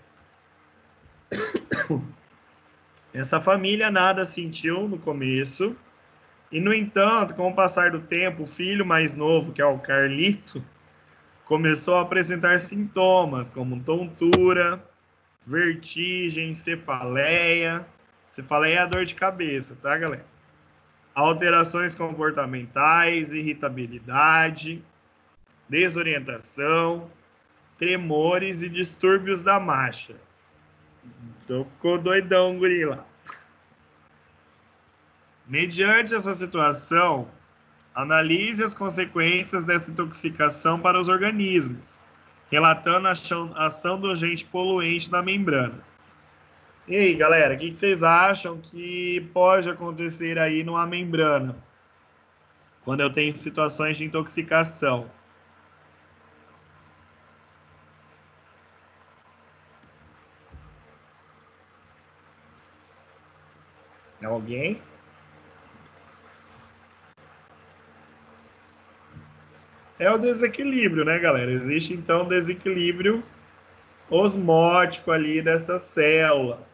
Essa família nada sentiu no começo, e, no entanto, com o passar do tempo, o filho mais novo, que é o Carlito, começou a apresentar sintomas como tontura, vertigem, cefaleia. Cefaleia é a dor de cabeça, tá, galera? Alterações comportamentais, irritabilidade, desorientação, tremores e distúrbios da marcha. Então ficou doidão o guri lá. Mediante essa situação, analise as consequências dessa intoxicação para os organismos, relatando a ação do agente poluente na membrana. E aí, galera, o que vocês acham que pode acontecer aí numa membrana, quando eu tenho situações de intoxicação? Alguém? é o desequilíbrio, né, galera? Existe, então, desequilíbrio osmótico ali dessa célula.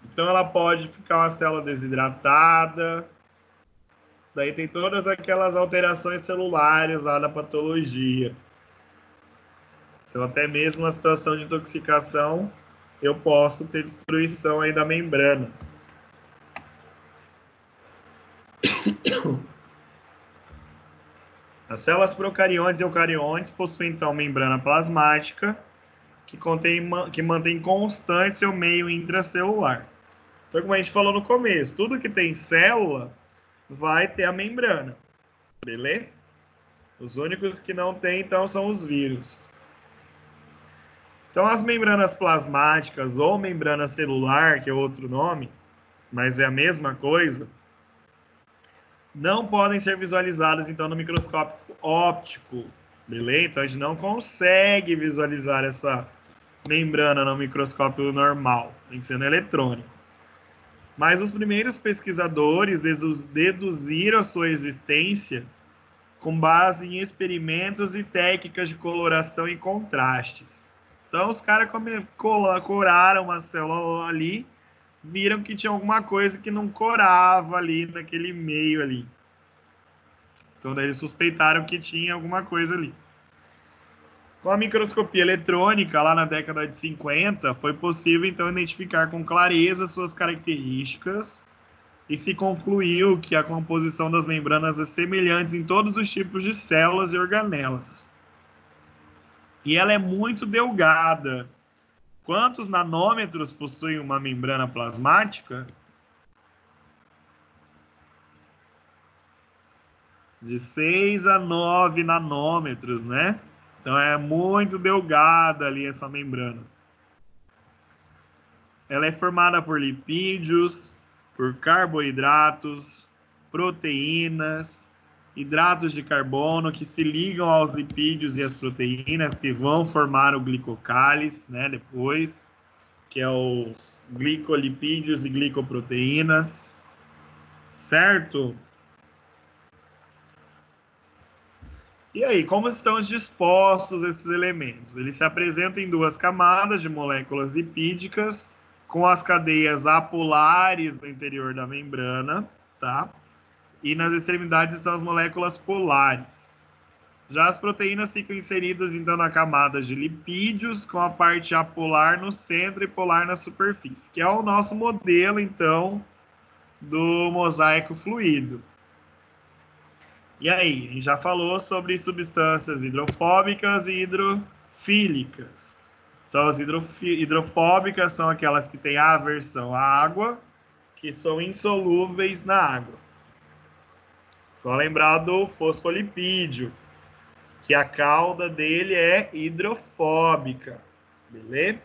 Então, ela pode ficar uma célula desidratada. Daí tem todas aquelas alterações celulares lá da patologia. Então, até mesmo uma situação de intoxicação, eu posso ter destruição aí da membrana. As células procariontes e eucariontes possuem, então, membrana plasmática, que mantém constante seu meio intracelular. Então, como a gente falou no começo, tudo que tem célula vai ter a membrana, beleza? Os únicos que não tem, então, são os vírus. Então, as membranas plasmáticas ou membrana celular, que é outro nome, mas é a mesma coisa, não podem ser visualizadas, então, no microscópio óptico, beleza? Então, a gente não consegue visualizar essa membrana no microscópio normal, tem que ser no eletrônico. Mas os primeiros pesquisadores deduziram a sua existência com base em experimentos e técnicas de coloração e contrastes. Então, os caras coraram uma célula ali, viram que tinha alguma coisa que não corava ali naquele meio ali. Então, daí eles suspeitaram que tinha alguma coisa ali. Com a microscopia eletrônica, lá na década de 50, foi possível, então, identificar com clareza suas características e se concluiu que a composição das membranas é semelhante em todos os tipos de células e organelas. E ela é muito delgada. Quantos nanômetros possui uma membrana plasmática? De 6 a 9 nanômetros, né? Então é muito delgada ali essa membrana. Ela é formada por lipídios, por carboidratos, proteínas, hidratos de carbono que se ligam aos lipídios e às proteínas que vão formar o glicocálice, né, depois, que é os glicolipídios e glicoproteínas, certo? E aí, como estão dispostos esses elementos? Eles se apresentam em duas camadas de moléculas lipídicas, com as cadeias apolares no interior da membrana, tá? E nas extremidades estão as moléculas polares. Já as proteínas ficam inseridas, então, na camada de lipídios, com a parte apolar no centro e polar na superfície, que é o nosso modelo, então, do mosaico fluido. E aí, a gente já falou sobre substâncias hidrofóbicas e hidrofílicas. Então, as hidrofóbicas são aquelas que têm aversão à água, que são insolúveis na água. Só lembrar do fosfolipídio, que a cauda dele é hidrofóbica, beleza?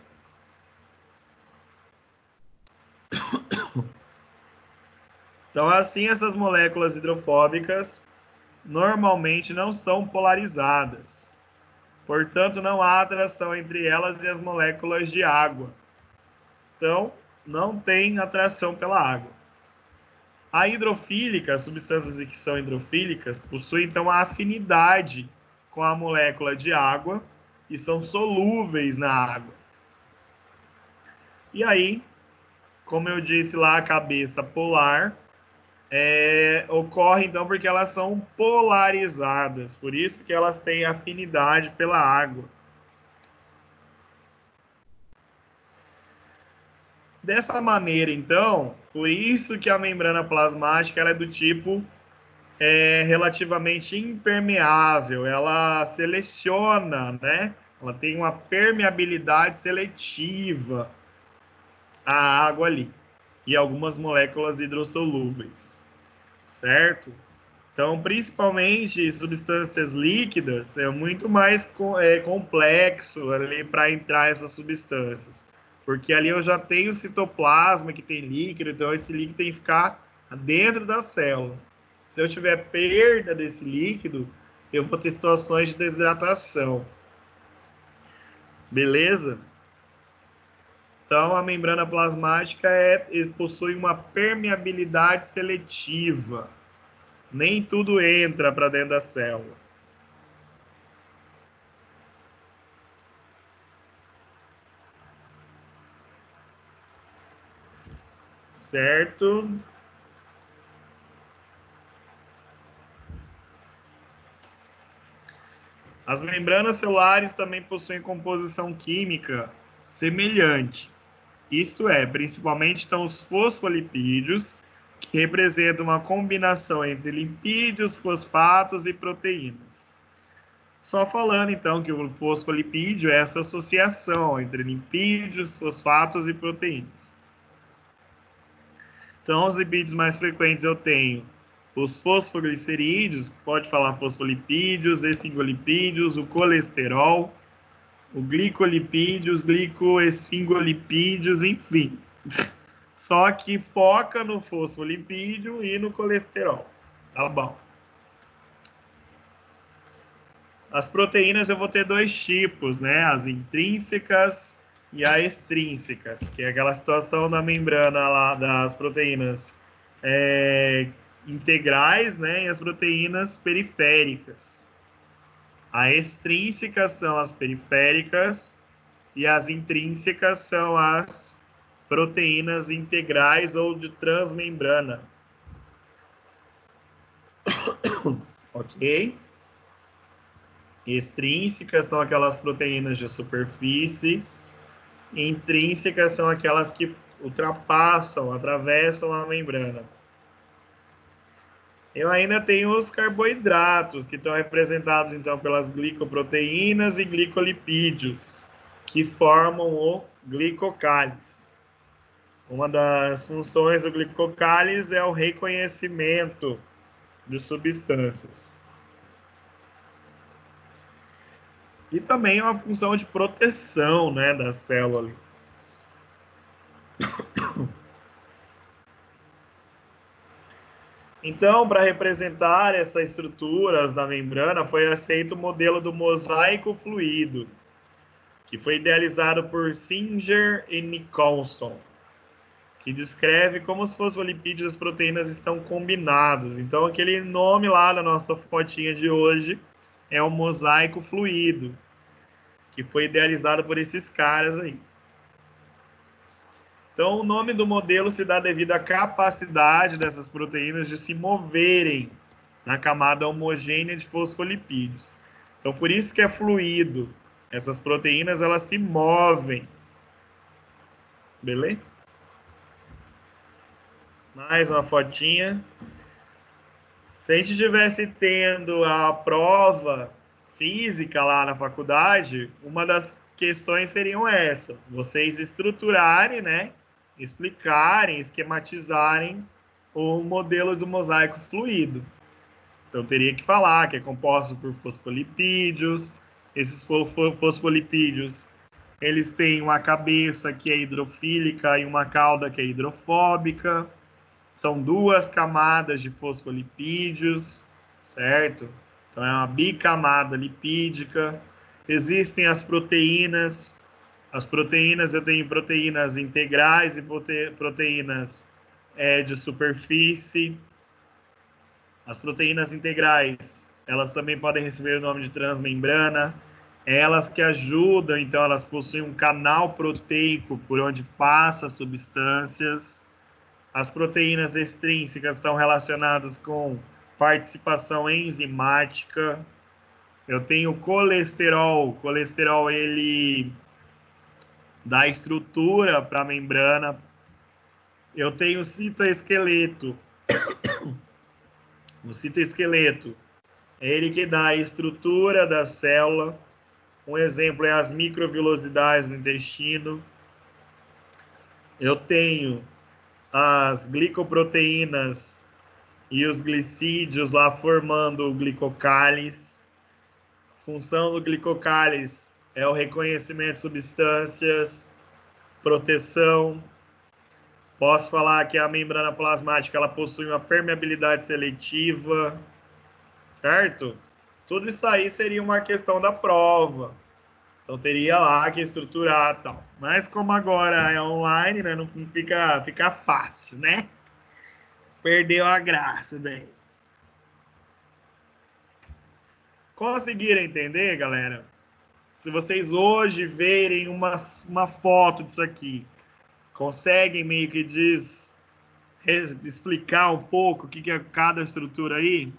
Então, assim, essas moléculas hidrofóbicas normalmente não são polarizadas. Portanto, não há atração entre elas e as moléculas de água. Então, não tem atração pela água. A hidrofílica, as substâncias que são hidrofílicas, possuem, então, a afinidade com a molécula de água e são solúveis na água. E aí, como eu disse lá, a cabeça polar ocorre, então, porque elas são polarizadas. Por isso que elas têm afinidade pela água. Dessa maneira, então, por isso que a membrana plasmática ela é do tipo relativamente impermeável. Ela seleciona, né? Ela tem uma permeabilidade seletiva à água ali. E algumas moléculas hidrossolúveis. Certo? Então, principalmente substâncias líquidas, é muito mais complexo ali para entrar essas substâncias. Porque ali eu já tenho citoplasma que tem líquido, então esse líquido tem que ficar dentro da célula. Se eu tiver perda desse líquido, eu vou ter situações de desidratação. Beleza? Então, a membrana plasmática possui uma permeabilidade seletiva. Nem tudo entra para dentro da célula. certo? As membranas celulares também possuem composição química semelhante. Isto é, principalmente estão os fosfolipídios, que representam uma combinação entre lipídios, fosfatos e proteínas. Só falando, então, que o fosfolipídio é essa associação entre lipídios, fosfatos e proteínas. Então, os lipídios mais frequentes eu tenho os fosfoglicerídeos, pode falar fosfolipídios, esfingolipídios, o colesterol, o glicolipídio, os glicoesfingolipídios, enfim. Só que foca no fosfolipídio e no colesterol. Tá bom. As proteínas eu vou ter dois tipos, né? As intrínsecas e as extrínsecas, que é aquela situação da membrana lá das proteínas integrais, né? E as proteínas periféricas. As extrínsecas são as periféricas e as intrínsecas são as proteínas integrais ou de transmembrana. Ok? Extrínsecas são aquelas proteínas de superfície, intrínsecas são aquelas que ultrapassam, atravessam a membrana. Eu ainda tenho os carboidratos, que estão representados, então, pelas glicoproteínas e glicolipídios, que formam o glicocálice. Uma das funções do glicocálice é o reconhecimento de substâncias. E também uma função de proteção, né, da célula ali. Então, para representar essas estruturas da membrana, foi aceito o modelo do mosaico fluido, que foi idealizado por Singer e Nicholson, que descreve como os fosfolipídios e as proteínas estão combinados. Então, aquele nome lá da nossa fotinha de hoje é o mosaico fluido, que foi idealizado por esses caras aí. Então, o nome do modelo se dá devido à capacidade dessas proteínas de se moverem na camada homogênea de fosfolipídios. Então, por isso que é fluido. Essas proteínas, elas se movem. Beleza? Mais uma fotinha. Se a gente estivesse tendo a prova física lá na faculdade, uma das questões seriam essa. Vocês estruturarem, né? Explicarem, esquematizarem o modelo do mosaico fluido. Então, teria que falar que é composto por fosfolipídios. Esses fosfolipídios, eles têm uma cabeça que é hidrofílica e uma cauda que é hidrofóbica. São duas camadas de fosfolipídios, certo? Então, é uma bicamada lipídica. Existem as proteínas. As proteínas, eu tenho proteínas integrais e proteínas de superfície. As proteínas integrais, elas também podem receber o nome de transmembrana. Elas que ajudam, então, elas possuem um canal proteico por onde passa as substâncias. As proteínas extrínsecas estão relacionadas com participação enzimática. Eu tenho colesterol. O colesterol, ele dá estrutura para a membrana. Eu tenho o citoesqueleto. O citoesqueleto é ele que dá a estrutura da célula. Um exemplo é as microvilosidades do intestino. Eu tenho as glicoproteínas e os glicídios lá formando o glicocálice. A função do glicocálice é o reconhecimento de substâncias, proteção. Posso falar que a membrana plasmática ela possui uma permeabilidade seletiva, certo? Tudo isso aí seria uma questão da prova. Então teria lá que estruturar e tal. Mas como agora é online, né, não fica fácil, né? Perdeu a graça daí. Conseguiram entender, galera? Se vocês hoje verem uma foto disso aqui, conseguem meio que explicar um pouco o que é cada estrutura aí?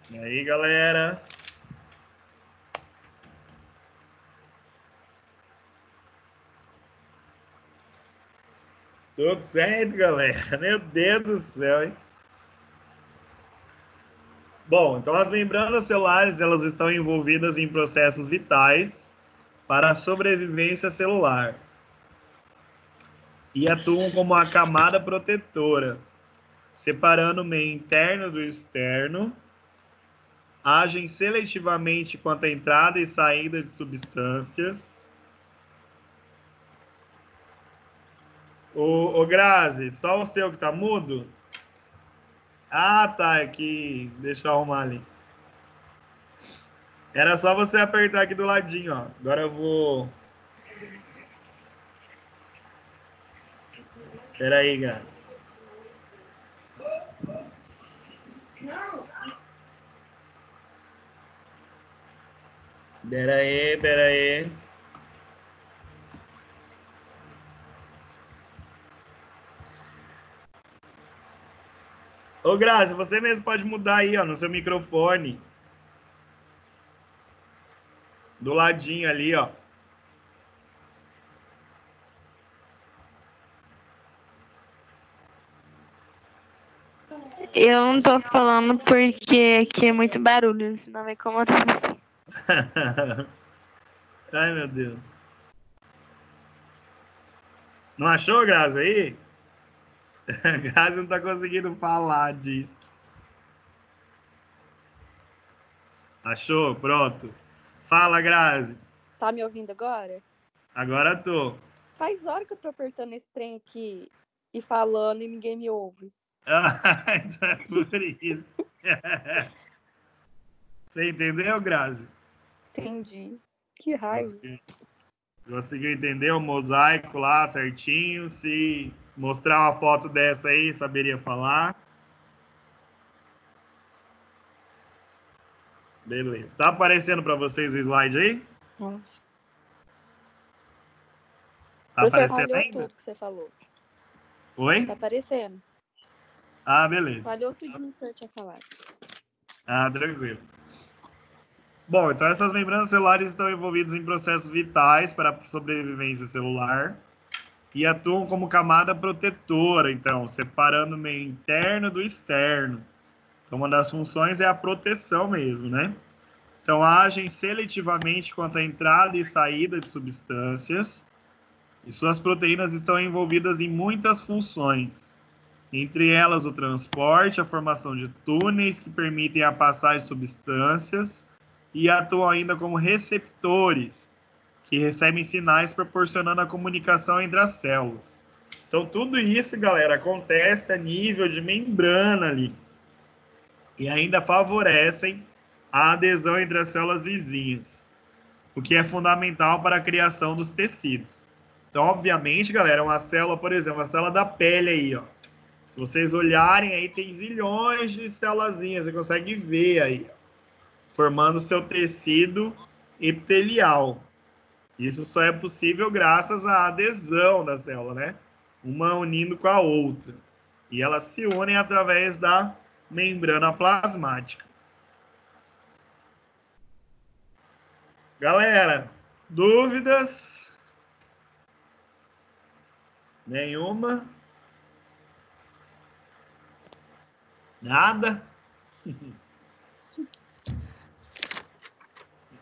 E aí, galera? Tudo certo, galera? Meu Deus do céu, hein? Bom, então as membranas celulares, elas estão envolvidas em processos vitais para a sobrevivência celular e atuam como a camada protetora, separando o meio interno do externo, agem seletivamente quanto à entrada e saída de substâncias. Ô Grazi, só o seu que tá mudo? Ah, tá, aqui, deixa eu arrumar ali. Era só você apertar aqui do ladinho, ó. Agora eu vou... Espera aí, Grazi. Pera aí. Ô, Grazi, você mesmo pode mudar aí, ó, no seu microfone. Do ladinho ali, ó. Eu não tô falando porque aqui é muito barulho, senão vai incomodar vocês. Ai, meu Deus. Não achou, Grazi, aí? Grazi não tá conseguindo falar disso. Achou? Pronto. Fala, Grazi. Tá me ouvindo agora? Agora tô. Faz hora que eu tô apertando esse trem aqui e falando e ninguém me ouve. Ah, então é por isso. Você entendeu, Grazi? Entendi. Que raiva. Conseguiu entender o mosaico lá certinho? Se mostrar uma foto dessa aí, saberia falar? Beleza. Tá aparecendo para vocês o slide aí? Nossa. Tá O professor aparecendo falhou ainda? tudo que você falou. Oi? Tá aparecendo. Ah, beleza. Falhou tudo no que o senhor tinha falado. Ah, tranquilo. Bom, então essas membranas celulares estão envolvidas em processos vitais para a sobrevivência celular e atuam como camada protetora, então, separando o meio interno do externo. Então, uma das funções é a proteção mesmo, né? Então, agem seletivamente quanto à entrada e saída de substâncias, e suas proteínas estão envolvidas em muitas funções, entre elas o transporte, a formação de túneis que permitem a passagem de substâncias e atuam ainda como receptores, que recebem sinais proporcionando a comunicação entre as células. Então, tudo isso, galera, acontece a nível de membrana ali. E ainda favorecem a adesão entre as células vizinhas, o que é fundamental para a criação dos tecidos. Então, obviamente, galera, uma célula, por exemplo, a célula da pele aí, ó. Se vocês olharem aí, tem zilhões de célulazinhas, você consegue ver aí, ó, formando seu tecido epitelial. Isso só é possível graças à adesão da célula, né? Uma unindo com a outra. E elas se unem através da membrana plasmática. Galera, dúvidas? Nenhuma? Nada?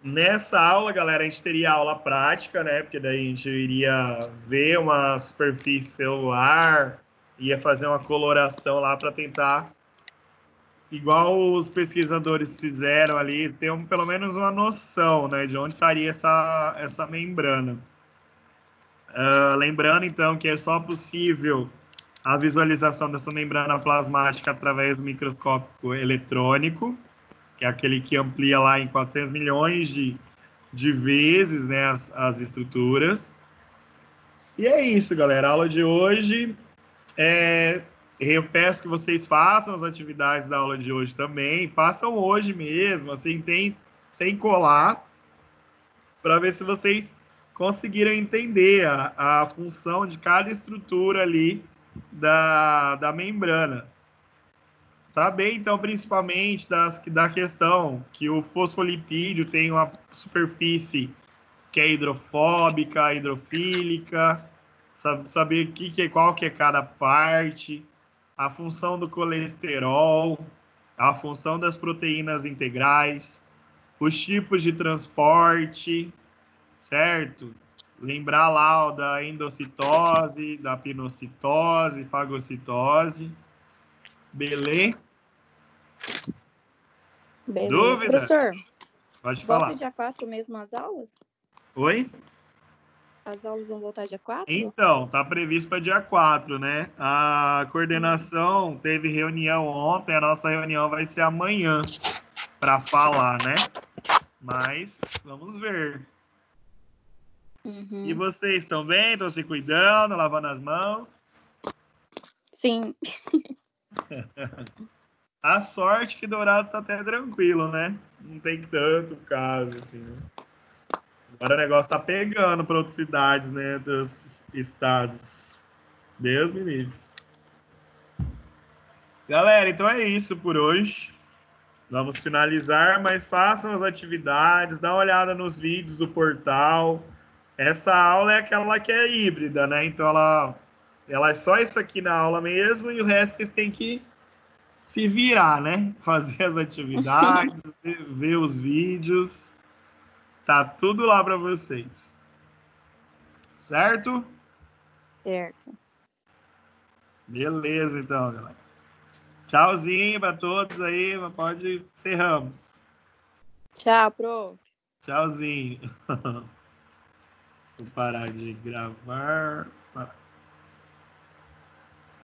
Nessa aula, galera, a gente teria aula prática, né? Porque daí a gente iria ver uma superfície celular, ia fazer uma coloração lá para tentar, igual os pesquisadores fizeram ali, ter pelo menos uma noção, né, de onde estaria essa membrana. Lembrando, então, que é só possível a visualização dessa membrana plasmática através do microscópio eletrônico, que é aquele que amplia lá em 400 milhões de vezes, né, as estruturas. E é isso, galera. A aula de hoje eu peço que vocês façam as atividades da aula de hoje também. Façam hoje mesmo, assim, sem colar, para ver se vocês conseguiram entender a função de cada estrutura ali da membrana. Saber, então, principalmente da questão que o fosfolipídio tem uma superfície que é hidrofóbica, hidrofílica, saber qual que é cada parte, a função do colesterol, a função das proteínas integrais, os tipos de transporte, certo? Lembrar lá da endocitose, da pinocitose, fagocitose. Beleza? Beleza. Dúvida? Professor, Pode volta falar. dia 4 mesmo as aulas? Oi? As aulas vão voltar dia 4? Então, tá previsto para dia 4, né? A coordenação teve reunião ontem, a nossa reunião vai ser amanhã para falar, né? Mas vamos ver. Uhum. E vocês estão bem? Estão se cuidando, lavando as mãos? Sim. A sorte que Dourados está até tranquilo, né? Não tem tanto caso assim, né? Agora o negócio tá pegando para outras cidades, né? Outros estados. Deus me livre. Galera, então é isso por hoje. Vamos finalizar, mas façam as atividades, dá uma olhada nos vídeos do portal. Essa aula é aquela que é híbrida, né? Então ela é só isso aqui na aula mesmo e o resto vocês têm que se virar, né? Fazer as atividades, ver os vídeos. Tá tudo lá para vocês. Certo? Certo. Beleza, então, galera. Tchauzinho para todos aí. Pode encerramos. Tchau, prof. Tchauzinho. Vou parar de gravar.